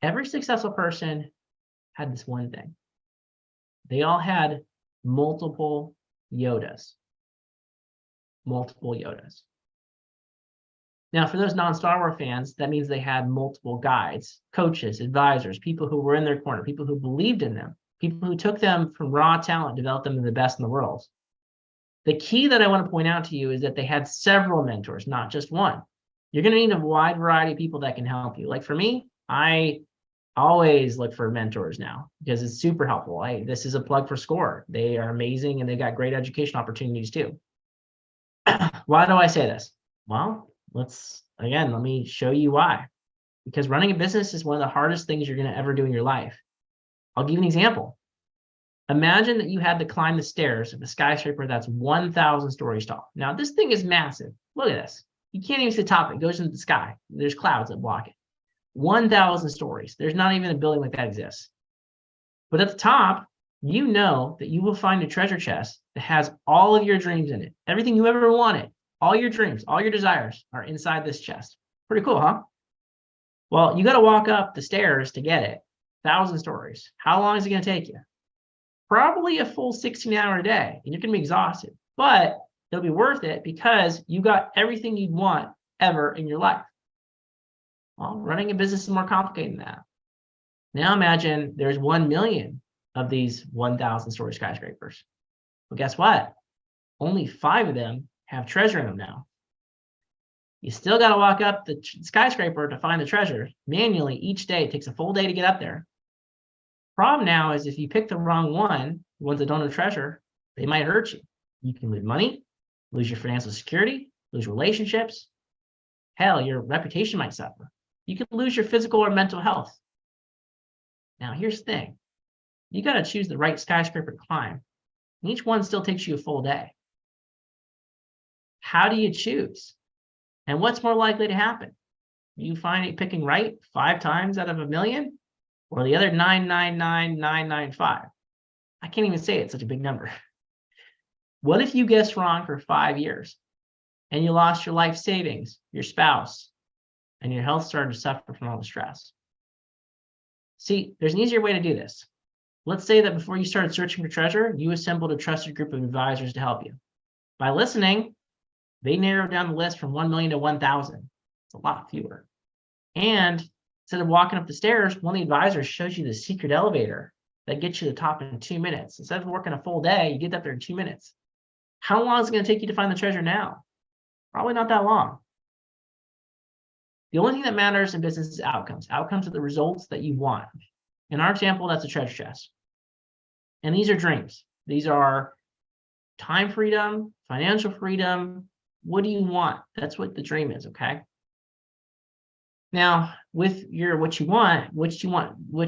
[SPEAKER 1] Every successful person had this one thing. They all had multiple Yodas. Multiple Yodas. Now, for those non-Star Wars fans, that means they had multiple guides, coaches, advisors, people who were in their corner, people who believed in them, people who took them from raw talent, developed them into the best in the world. The key that I want to point out to you is that they had several mentors, not just one. You're going to need a wide variety of people that can help you. Like for me, I always look for mentors now because it's super helpful. This is a plug for SCORE. They are amazing and they've got great education opportunities too. Why do I say this? Well, let me show you why. Because running a business is one of the hardest things you're going to ever do in your life. I'll give you an example. Imagine that you had to climb the stairs of a skyscraper that's 1,000 stories tall. Now, this thing is massive. Look at this. You can't even see the top of it. It goes into the sky. There's clouds that block it. 1,000 stories. There's not even a building like that exists. But at the top, you know that you will find a treasure chest that has all of your dreams in it. Everything you ever wanted, all your dreams, all your desires are inside this chest. Pretty cool, huh? Well, you got to walk up the stairs to get it. 1,000 stories. How long is it going to take you? Probably a full 16-hour day, and you're going to be exhausted. But it'll be worth it because you got everything you'd want ever in your life. Well, running a business is more complicated than that. Now imagine there's 1 million of these 1,000 story skyscrapers. Well, guess what? Only 5 of them have treasure in them now. You still got to walk up the skyscraper to find the treasure manually each day. It takes a full day to get up there. Problem now is if you pick the wrong one, the ones that don't have treasure, they might hurt you. You can lose money, lose your financial security, lose relationships. Hell, your reputation might suffer. You can lose your physical or mental health. Now, here's the thing. You got to choose the right skyscraper to climb. And each one still takes you a full day. How do you choose? And what's more likely to happen? You find it picking right 5 times out of 1 million? Or the other 999,995? I can't even say it's such a big number. What if you guessed wrong for 5 years and you lost your life savings, your spouse, and your health started to suffer from all the stress? See, there's an easier way to do this. Let's say that before you started searching for treasure, you assembled a trusted group of advisors to help you. By listening, they narrowed down the list from 1 million to 1,000. It's a lot fewer. And instead of walking up the stairs, one of the advisors shows you the secret elevator that gets you to the top in 2 minutes. Instead of working a full day, you get up there in 2 minutes. How long is it going to take you to find the treasure now? Probably not that long. The only thing that matters in business is outcomes. Outcomes are the results that you want. In our example, that's a treasure chest. And these are dreams. These are time freedom, financial freedom. What do you want? That's what the dream is, okay? Now, with which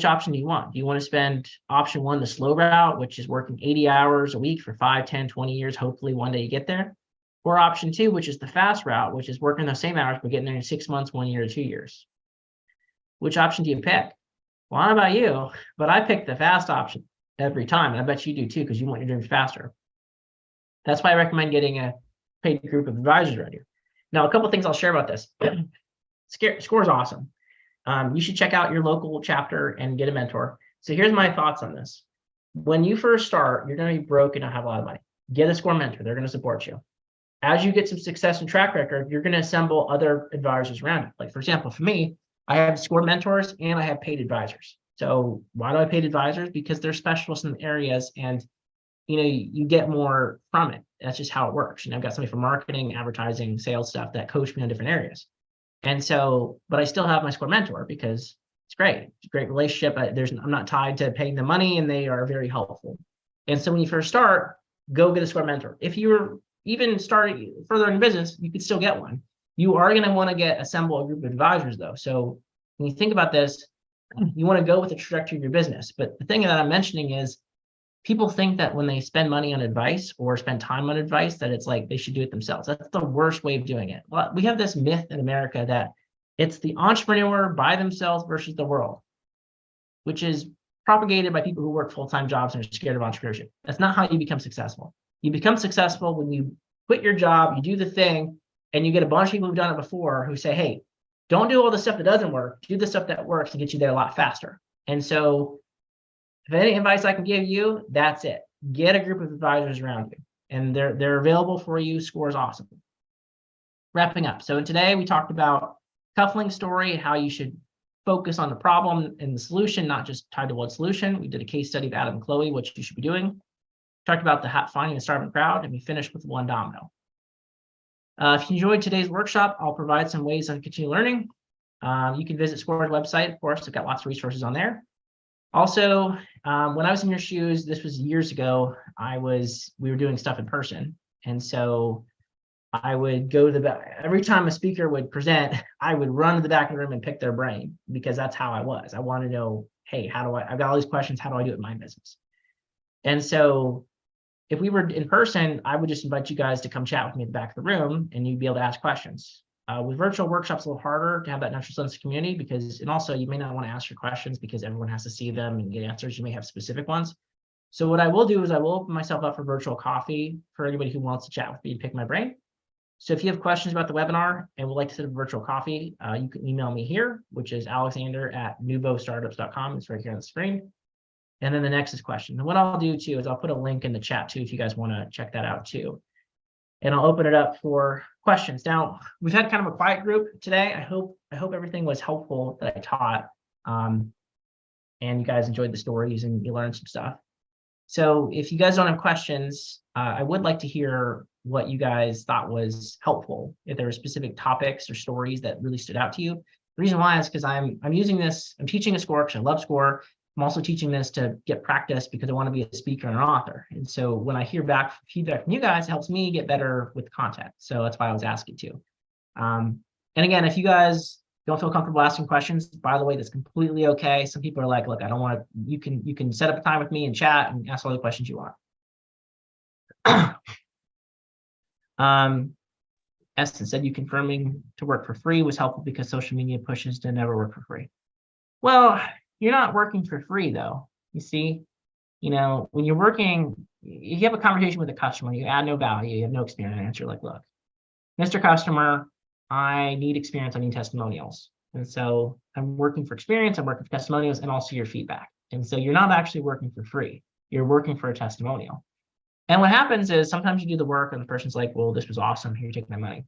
[SPEAKER 1] option do you want? Do you want to spend option 1, the slow route, which is working 80 hours a week for 5, 10, 20 years, hopefully one day you get there? Or option 2, which is the fast route, which is working those same hours, but getting there in 6 months, 1 year, 2 years. Which option do you pick? Well, I don't know about you, but I pick the fast option every time. And I bet you do too, because you want your dreams faster. That's why I recommend getting a paid group of advisors around you. Now, a couple of things I'll share about this. SCORE is awesome. You should check out your local chapter and get a mentor. So here's my thoughts on this. When you first start, you're going to be broke and not have a lot of money. Get a SCORE mentor. They're going to support you. As you get some success and track record, you're going to assemble other advisors around you. Like, for example, for me, I have SCORE mentors and I have paid advisors. So why do I pay advisors? Because they're specialists in the areas, and you get more from it. That's just how it works. I've got somebody from marketing, advertising, sales stuff that coach me on different areas. And so, but I still have my Square mentor because it's great. It's a great relationship. I'm not tied to paying them money, and they are very helpful. And so when you first start, go get a Square mentor. If you're even starting further in business, you could still get one. You are going to want to assemble a group of advisors though. So when you think about this, you want to go with the trajectory of your business. But the thing that I'm mentioning is people think that when they spend money on advice or spend time on advice, that it's like they should do it themselves. That's the worst way of doing it. Well, we have this myth in America that it's the entrepreneur by themselves versus the world, which is propagated by people who work full-time jobs and are scared of entrepreneurship. That's not how you become successful. You become successful when you quit your job, you do the thing, and you get a bunch of people who've done it before who say, hey, don't do all the stuff that doesn't work, do the stuff that works and get you there a lot faster. And so if any advice I can give you, that's it. Get a group of advisors around you, and they're available for you. Score is awesome. Wrapping up. So today we talked about coupling story, how you should focus on the problem and the solution, not just tied to one solution. We did a case study of Adam and Chloe, what you should be doing. Talked about finding the starving crowd, and we finished with one domino. If you enjoyed today's workshop, I'll provide some ways to continue learning. You can visit Score's website. Of course, I've got lots of resources on there. Also, when I was in your shoes, this was years ago, we were doing stuff in person. And so I would go to the back. Every time a speaker would present, I would run to the back of the room and pick their brain, because that's how I was. I want to know, hey, I've got all these questions, how do I do it in my business? And so if we were in person, I would just invite you guys to come chat with me at the back of the room, and you'd be able to ask questions. With virtual workshops, a little harder to have that natural sense of community, and also you may not want to ask your questions because everyone has to see them and get answers. You may have specific ones. So what I will do is I will open myself up for virtual coffee for anybody who wants to chat with me and pick my brain. So if you have questions about the webinar and would like to set up a virtual coffee, you can email me here, which is alexander@nuvostartups.com. It's right here on the screen. And then the next is questions. And what I'll do too is I'll put a link in the chat too, if you guys want to check that out too. And I'll open it up for questions. Now, we've had kind of a quiet group today. I hope everything was helpful that I taught, and you guys enjoyed the stories and you learned some stuff. So if you guys don't have questions, I would like to hear what you guys thought was helpful. If there were specific topics or stories that really stood out to you. The reason why is because I'm using this. I'm teaching a Score because I love Score. I'm also teaching this to get practice because I want to be a speaker and an author. And so when I hear feedback from you guys, it helps me get better with content. So that's why I was asking to. And again, if you guys don't feel comfortable asking questions, by the way, that's completely okay. Some people are like, look, I don't want to, you can set up a time with me and chat and ask all the questions you want. Eston said you confirming to work for free was helpful because social media pushes to never work for free. Well, you're not working for free though. You see, when you're working, you have a conversation with a customer, you add no value, you have no experience. You're like, look, Mr. Customer, I need experience, I need testimonials. And so I'm working for experience, I'm working for testimonials, and also your feedback. And so you're not actually working for free. You're working for a testimonial. And what happens is sometimes you do the work and the person's like, well, this was awesome, here, take my money.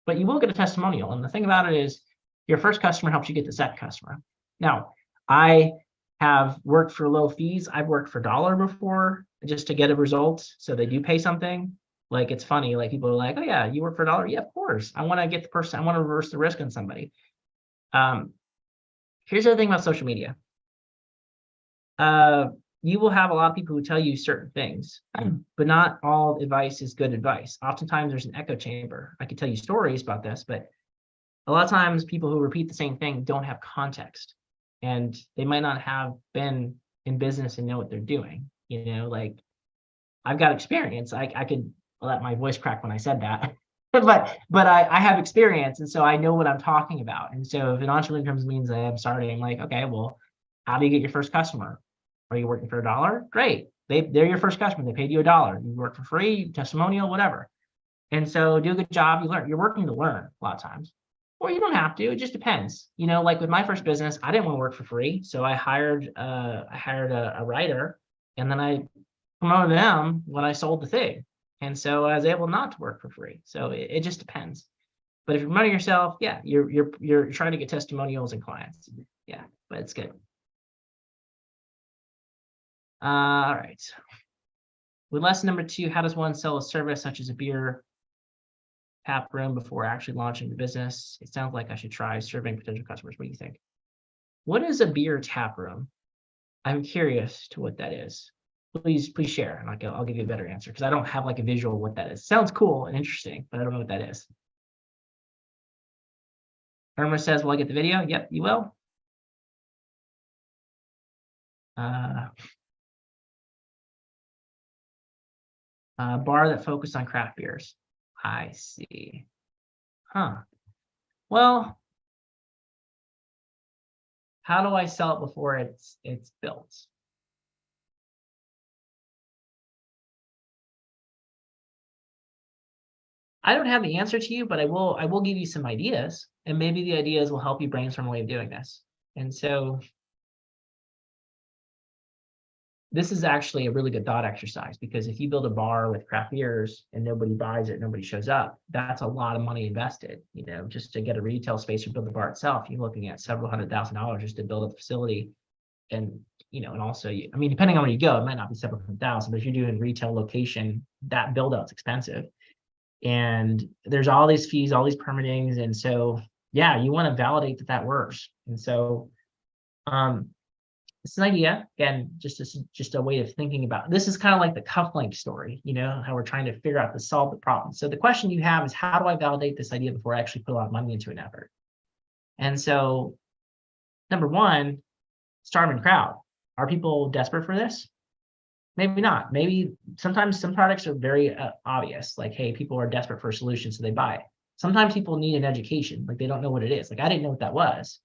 [SPEAKER 1] But you will get a testimonial. And the thing about it is your first customer helps you get the second customer. Now, I have worked for low fees. I've worked for $1 before just to get a result. So they do pay something. Like, it's funny, like people are like, oh yeah, you work for $1? Yeah, of course. I want to get the person, I want to reverse the risk on somebody. Here's the other thing about social media. You will have a lot of people who tell you certain things, but not all advice is good advice. Oftentimes there's an echo chamber. I could tell you stories about this, but a lot of times people who repeat the same thing don't have context, and they might not have been in business and know what they're doing. Like, I've got experience. I could let my voice crack when I said that, but I have experience, and so I know what I'm talking about. And so if an entrepreneur comes to me and says, I'm starting, I'm like, okay, well, how do you get your first customer? Are you working for $1? Great. They're your first customer. They paid you $1. You work for free, testimonial, whatever. And so do a good job. You learn. You're working to learn a lot of times. Or you don't have to. It just depends. Like with my first business, I didn't want to work for free. So I hired a writer, and then I promoted them when I sold the thing. And so I was able not to work for free. So it just depends. But if you're promoting yourself, yeah, you're trying to get testimonials and clients. Yeah, but it's good. All right. With lesson number 2, how does one sell a service such as a beer tap room before actually launching the business? It sounds like I should try serving potential customers. What do you think? What is a beer tap room? I'm curious to what that is. Please share, and I'll give you a better answer because I don't have like a visual of what that is. Sounds cool and interesting, but I don't know what that is. Irma says, "Will I get the video?" Yep, you will. Bar that focused on craft beers. I see. Huh. Well, how do I sell it before it's built? I don't have the answer to you, but I will give you some ideas, and maybe the ideas will help you brainstorm a way of doing this. And so this is actually a really good thought exercise, because if you build a bar with craft beers and nobody buys it, nobody shows up, that's a lot of money invested, just to get a retail space or build the bar itself. You're looking at several $100,000 just to build a facility. And, and also, I mean, depending on where you go, it might not be several $100,000, but if you're doing retail location, that build out's expensive. And there's all these fees, all these permittings. And so, yeah, you want to validate that that works. And so, it's an idea, again, just a way of thinking about it. This is kind of like the cufflink story, how we're trying to figure out to solve the problem. So the question you have is, how do I validate this idea before I actually put a lot of money into an effort? And so, number one, starving crowd. Are people desperate for this? Maybe not. Maybe sometimes some products are very obvious, like, hey, people are desperate for a solution, so they buy it. Sometimes people need an education, like they don't know what it is. Like I didn't know what that was.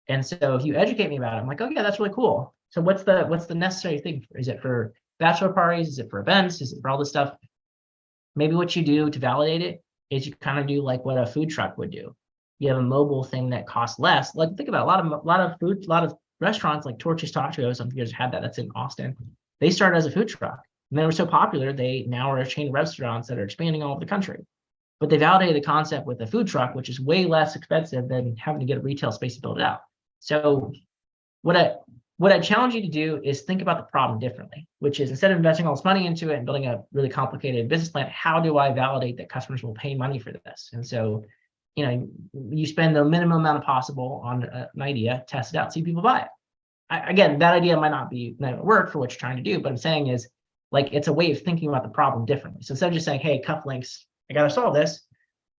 [SPEAKER 1] And so if you educate me about it, I'm like, oh yeah, that's really cool. So what's the necessary thing? Is it for bachelor parties? Is it for events? Is it for all this stuff? Maybe what you do to validate it is you kind of do like what a food truck would do. You have a mobile thing that costs less. Like think about it, a lot of restaurants like Torchy's Tacos. Some of you guys had that. That's in Austin. They started as a food truck, and they were so popular they now are a chain of restaurants that are expanding all over the country. But they validated the concept with a food truck, which is way less expensive than having to get a retail space to build it out. So what I challenge you to do is think about the problem differently, which is instead of investing all this money into it and building a really complicated business plan, how do I validate that customers will pay money for this? And so, you spend the minimum amount possible on an idea, test it out, see if people buy it. Again, that idea might not work for what you're trying to do, but I'm saying is like, it's a way of thinking about the problem differently. So instead of just saying, hey, cufflinks, I got to solve this.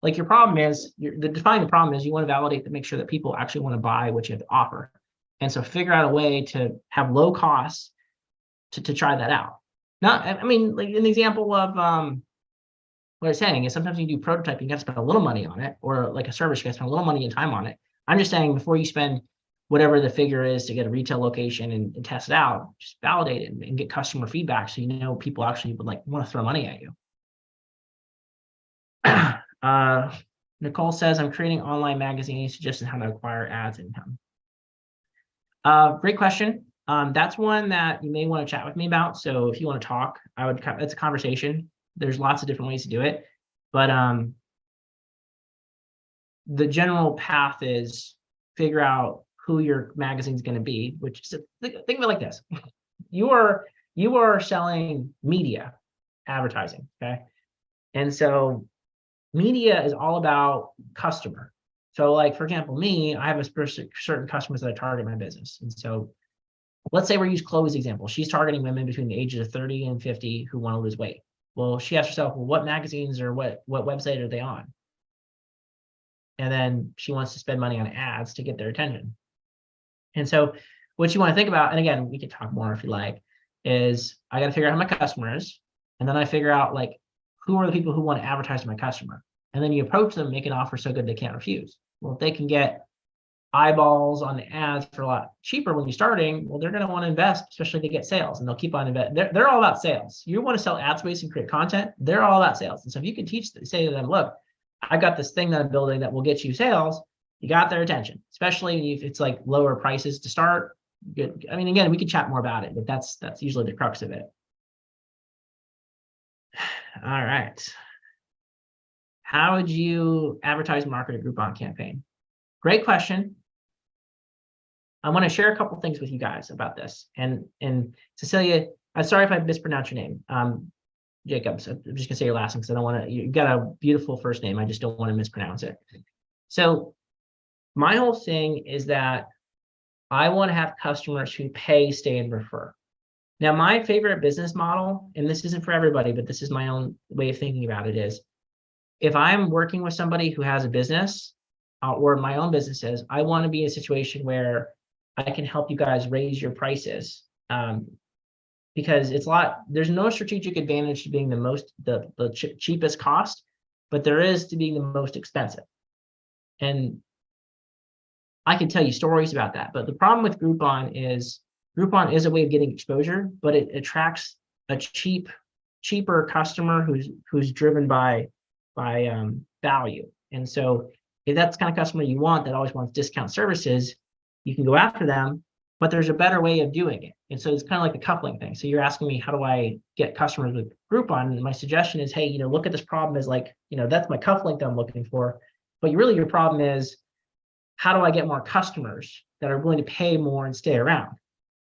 [SPEAKER 1] Like your problem is, defining the problem is you want to validate to make sure that people actually want to buy what you have to offer. And so figure out a way to have low costs to try that out. I mean, like an example of what I'm saying is sometimes you do prototyping, you got to spend a little money on it, or like a service, you got to spend a little money and time on it. I'm just saying before you spend whatever the figure is to get a retail location and test it out, just validate it and get customer feedback so people actually would like want to throw money at you. Nicole says, I'm creating online magazines, suggesting how to acquire ads income. Great question. That's one that you may want to chat with me about. So if you want to talk, it's a conversation. There's lots of different ways to do it, but the general path is figure out who your magazine is going to be, which is think of it like this. You are selling media advertising. Okay. And so media is all about customer. So like, for example, me, I have a certain customers that I target my business. And so let's say we use Chloe's example. She's targeting women between the ages of 30 and 50 who want to lose weight. Well, she asks herself, well, what magazines or what website are they on? And then she wants to spend money on ads to get their attention. And so what you want to think about, and again, we can talk more if you like, is I got to figure out who my customer is. And then I figure out like, who are the people who want to advertise to my customer? And then you approach them, make an offer so good they can't refuse. Well, if they can get eyeballs on the ads for a lot cheaper when you're starting, well, they're going to want to invest, especially if they get sales, and they'll keep on investing. They're all about sales. You want to sell ad space and create content, they're all about sales. And so if you can say to them, look, I've got this thing that I'm building that will get you sales, you got their attention, especially if it's like lower prices to start. Good. I mean, again, we could chat more about it, but that's usually the crux of it. All right. How would you advertise, market a Groupon campaign? Great question. I want to share a couple things with you guys about this. And Cecilia, I'm sorry if I mispronounced your name. Jacobs. I'm just gonna say your last name because I don't want to. You've got a beautiful first name. I just don't want to mispronounce it. So my whole thing is that I want to have customers who pay, stay, and refer. Now, my favorite business model, and this isn't for everybody, but this is my own way of thinking about it, is if I'm working with somebody who has a business or my own business is, I want to be in a situation where I can help you guys raise your prices. Because there's no strategic advantage to being the cheapest cost, but there is to being the most expensive. And I can tell you stories about that. But the problem with Groupon is a way of getting exposure, but it attracts a cheaper customer who's driven by value. And so if that's the kind of customer you want that always wants discount services, you can go after them, but there's a better way of doing it. And so it's kind of like the coupling thing. So you're asking me, how do I get customers with Groupon? And my suggestion is, hey, look at this problem as like, that's my cuff link that I'm looking for. But really your problem is, how do I get more customers that are willing to pay more and stay around?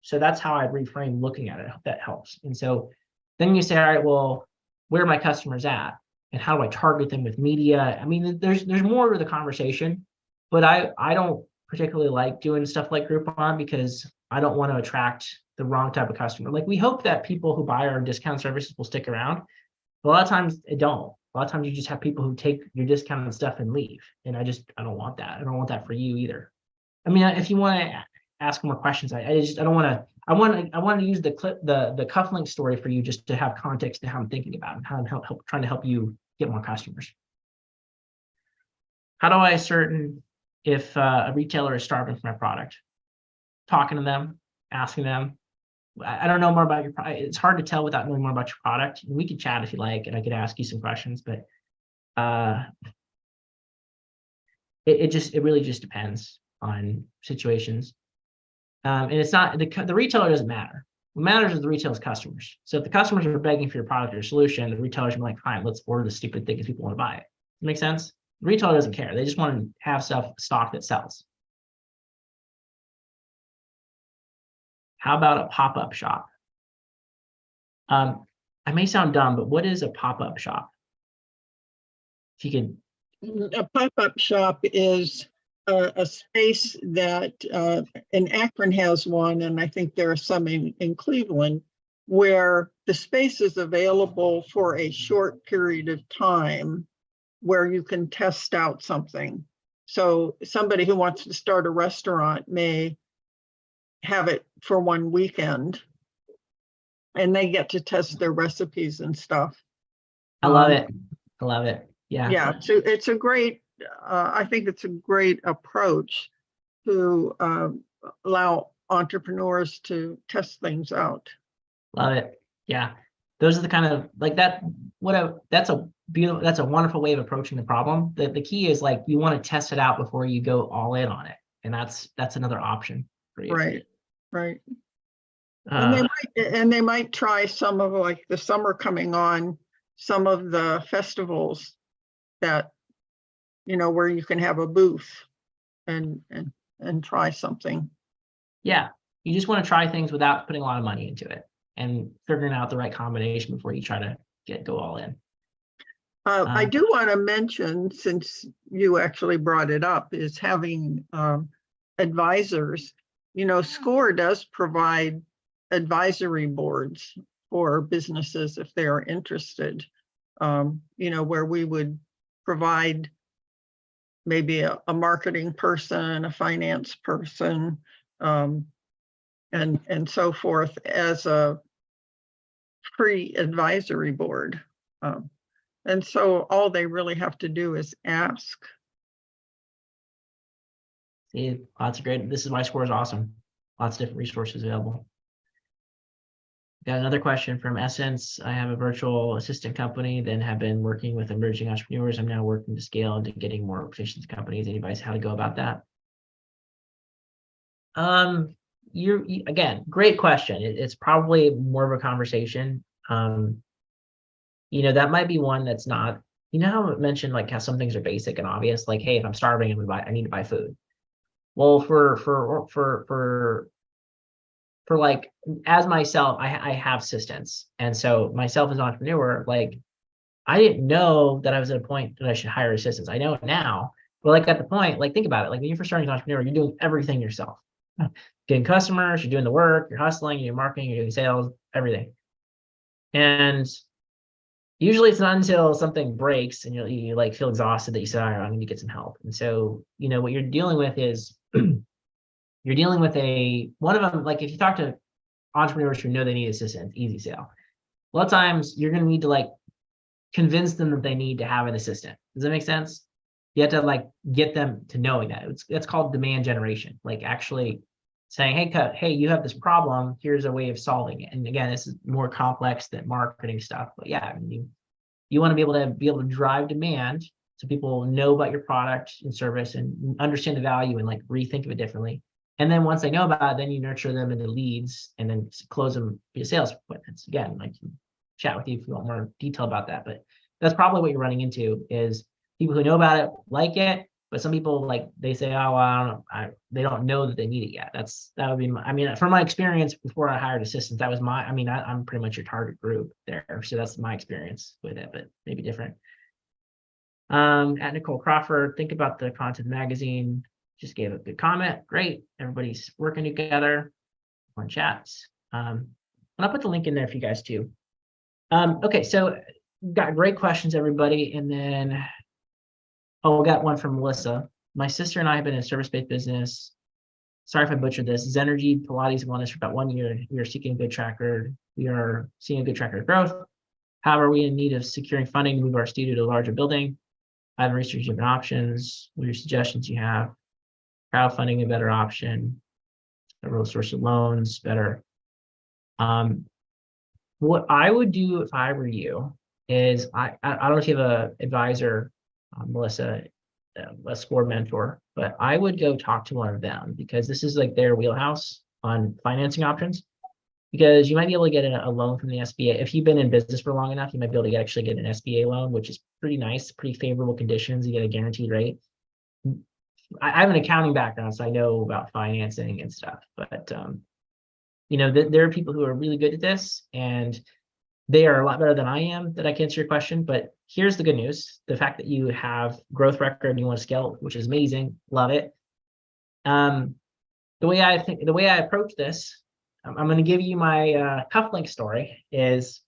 [SPEAKER 1] So that's how I reframe looking at it. I hope that helps. And so then you say, all right, well, where are my customers at? And how do I target them with media? I mean, there's more to the conversation, but I don't particularly like doing stuff like Groupon because I don't want to attract the wrong type of customer. Like, we hope that people who buy our discount services will stick around. But a lot of times they don't. A lot of times you just have people who take your discounted stuff and leave. And I don't want that. I don't want that for you either. I mean, if you want to ask more questions, I don't want to. I want to use the cufflink story for you just to have context to how I'm thinking about it, and how I'm trying to help you get more customers. How do I ascertain if a retailer is starving for my product? Talking to them, asking them. I don't know more about your product. It's hard to tell without knowing more about your product. We could chat if you like, and I could ask you some questions, but it really just depends on situations. And it's not the retailer doesn't matter. What matters is the retailer's customers. So if the customers are begging for your product or solution, the retailer's like, fine, let's order the stupid thing because people want to buy it. Does it make sense? The retailer doesn't care. They just want to have stock that sells. How about a pop-up shop? I may sound dumb, but what is a pop-up shop? If you could.
[SPEAKER 2] A pop-up shop is a space that in Akron has one, and I think there are some in Cleveland, where the space is available for a short period of time where you can test out something. So somebody who wants to start a restaurant may have it for one weekend and they get to test their recipes and stuff.
[SPEAKER 1] I love it. I love it. Yeah.
[SPEAKER 2] Yeah. So it's a great, I think it's a great approach to allow entrepreneurs to test things out.
[SPEAKER 1] Love it. Yeah. Those are the kind of like that. That's a wonderful way of approaching the problem. The key is like, you want to test it out before you go all in on it. And that's another option for you.
[SPEAKER 2] Right. Right. And they might try some of, like, the summer coming on, some of the festivals that, where you can have a booth and try something.
[SPEAKER 1] Yeah. You just want to try things without putting a lot of money into it and figuring out the right combination before you try to go all in.
[SPEAKER 2] I do want to mention, since you actually brought it up, is having advisors. SCORE does provide advisory boards for businesses if they are interested, where we would provide maybe a marketing person, a finance person, and so forth as a free advisory board. And so all they really have to do is ask.
[SPEAKER 1] See, lots of great. This is why SCORE is awesome. Lots of different resources available. Got another question from Essence. I have a virtual assistant company, then have been working with emerging entrepreneurs. I'm now working to scale into getting more reputations companies. Any advice how to go about that? Again, great question. It's probably more of a conversation. That might be one that's not, how I mentioned like how some things are basic and obvious, like, hey, if I'm starving, I need to buy food. Well, for for like, as myself, I have assistants. And so myself as an entrepreneur, like I didn't know that I was at a point that I should hire assistants. I know it now, but like at the point, like think about it. Like when you're first starting as an entrepreneur, you're doing everything yourself. Getting customers, you're doing the work, you're hustling, you're doing marketing, you're doing sales, everything. And usually it's not until something breaks and you like feel exhausted that you say, all right, I need to get some help. And so, you know, what you're dealing with is you're dealing with one of them, like if you talk to entrepreneurs who know they need assistance, easy sale. A lot of times you're going to need to like convince them that they need to have an assistant. Does that make sense? You have to like get them to knowing that. It's called demand generation. Like actually saying, hey, you have this problem. Here's a way of solving it. And again, this is more complex than marketing stuff. But yeah, I mean, you want to be able to drive demand so people know about your product and service and understand the value and like rethink of it differently. And then once they know about it, then you nurture them into leads and then close them via sales appointments. Again, I can chat with you if you want more detail about that, but that's probably what you're running into is people who know about it, like it, but some people like they say, oh, well, I don't know, they don't know that they need it yet. That would be I mean, from my experience before I hired assistants, that was I'm pretty much your target group there. So that's my experience with it, but maybe different. At Nicole Crawford, think about the content magazine. Just gave a good comment. Great. Everybody's working together on chats. And I'll put the link in there for you guys too. Okay, so got great questions, everybody. And then, we got one from Melissa. My sister and I have been in a service-based business. Sorry if I butchered this. Zenergy, Pilates, and wellness for about 1 year. We are seeking a good track record. We are seeing a good track record of growth. However, we in need of securing funding to move our studio to a larger building. I've researched different options. What are your suggestions you have? Crowdfunding a better option, a real source of loans, better. What I would do if I were you is I don't know if you have an advisor, Melissa, a SCORE mentor, but I would go talk to one of them because this is like their wheelhouse on financing options. Because you might be able to get a loan from the SBA. If you've been in business for long enough, you might be able to actually get an SBA loan, which is pretty nice, pretty favorable conditions. You get a guaranteed rate. I have an accounting background, so I know about financing and stuff. But you know, there are people who are really good at this, and they are a lot better than I am that I can answer your question. But here's the good news: the fact that you have growth record and you want to scale, which is amazing, love it. The way I approach this, I'm going to give you my cufflink story. Is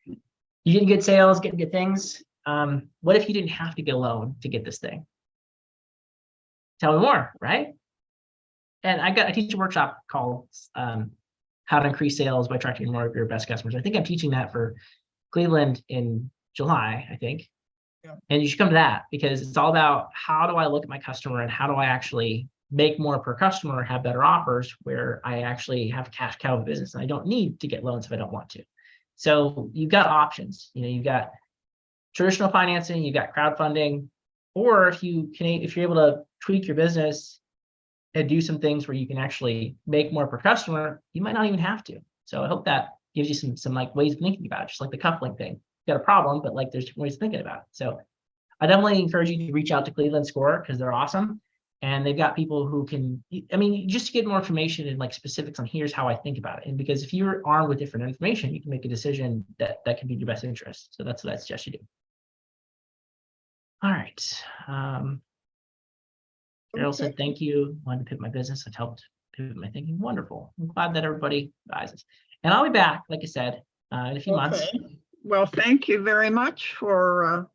[SPEAKER 1] you getting good sales, getting good things. What if you didn't have to get a loan to get this thing? Tell me more, right? And I teach a workshop called How to Increase Sales by Attracting More of Your Best Customers. I think I'm teaching that for Cleveland in July, I think. Yeah. And you should come to that because it's all about how do I look at my customer and how do I actually make more per customer, have better offers where I actually have a cash cow of business and I don't need to get loans if I don't want to. So you've got options. You know, you've got traditional financing, you've got crowdfunding, or if you're able to tweak your business and do some things where you can actually make more per customer, you might not even have to. So I hope that gives you some like ways of thinking about it, just like the cufflink thing. You got a problem, but like there's different ways of thinking about it. So I definitely encourage you to reach out to Cleveland SCORE because they're awesome. And they've got people who can, I mean, just to get more information and like specifics on here's how I think about it. And because if you're armed with different information, you can make a decision that can be in your best interest. So that's what I suggest you do. All right. Carol said, thank you. Wanted to pivot my business. It helped pivot my thinking. Wonderful. I'm glad that everybody advises. And I'll be back, like I said, in a few months.
[SPEAKER 2] Well, thank you very much for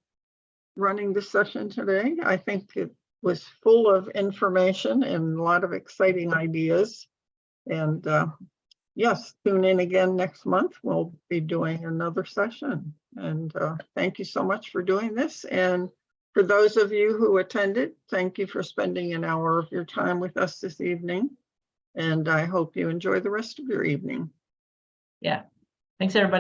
[SPEAKER 2] running the session today. I think it was full of information and a lot of exciting ideas. And yes, tune in again next month. We'll be doing another session. And thank you so much for doing this. And for those of you who attended, thank you for spending an hour of your time with us this evening. And I hope you enjoy the rest of your evening.
[SPEAKER 1] Yeah. Thanks, everybody.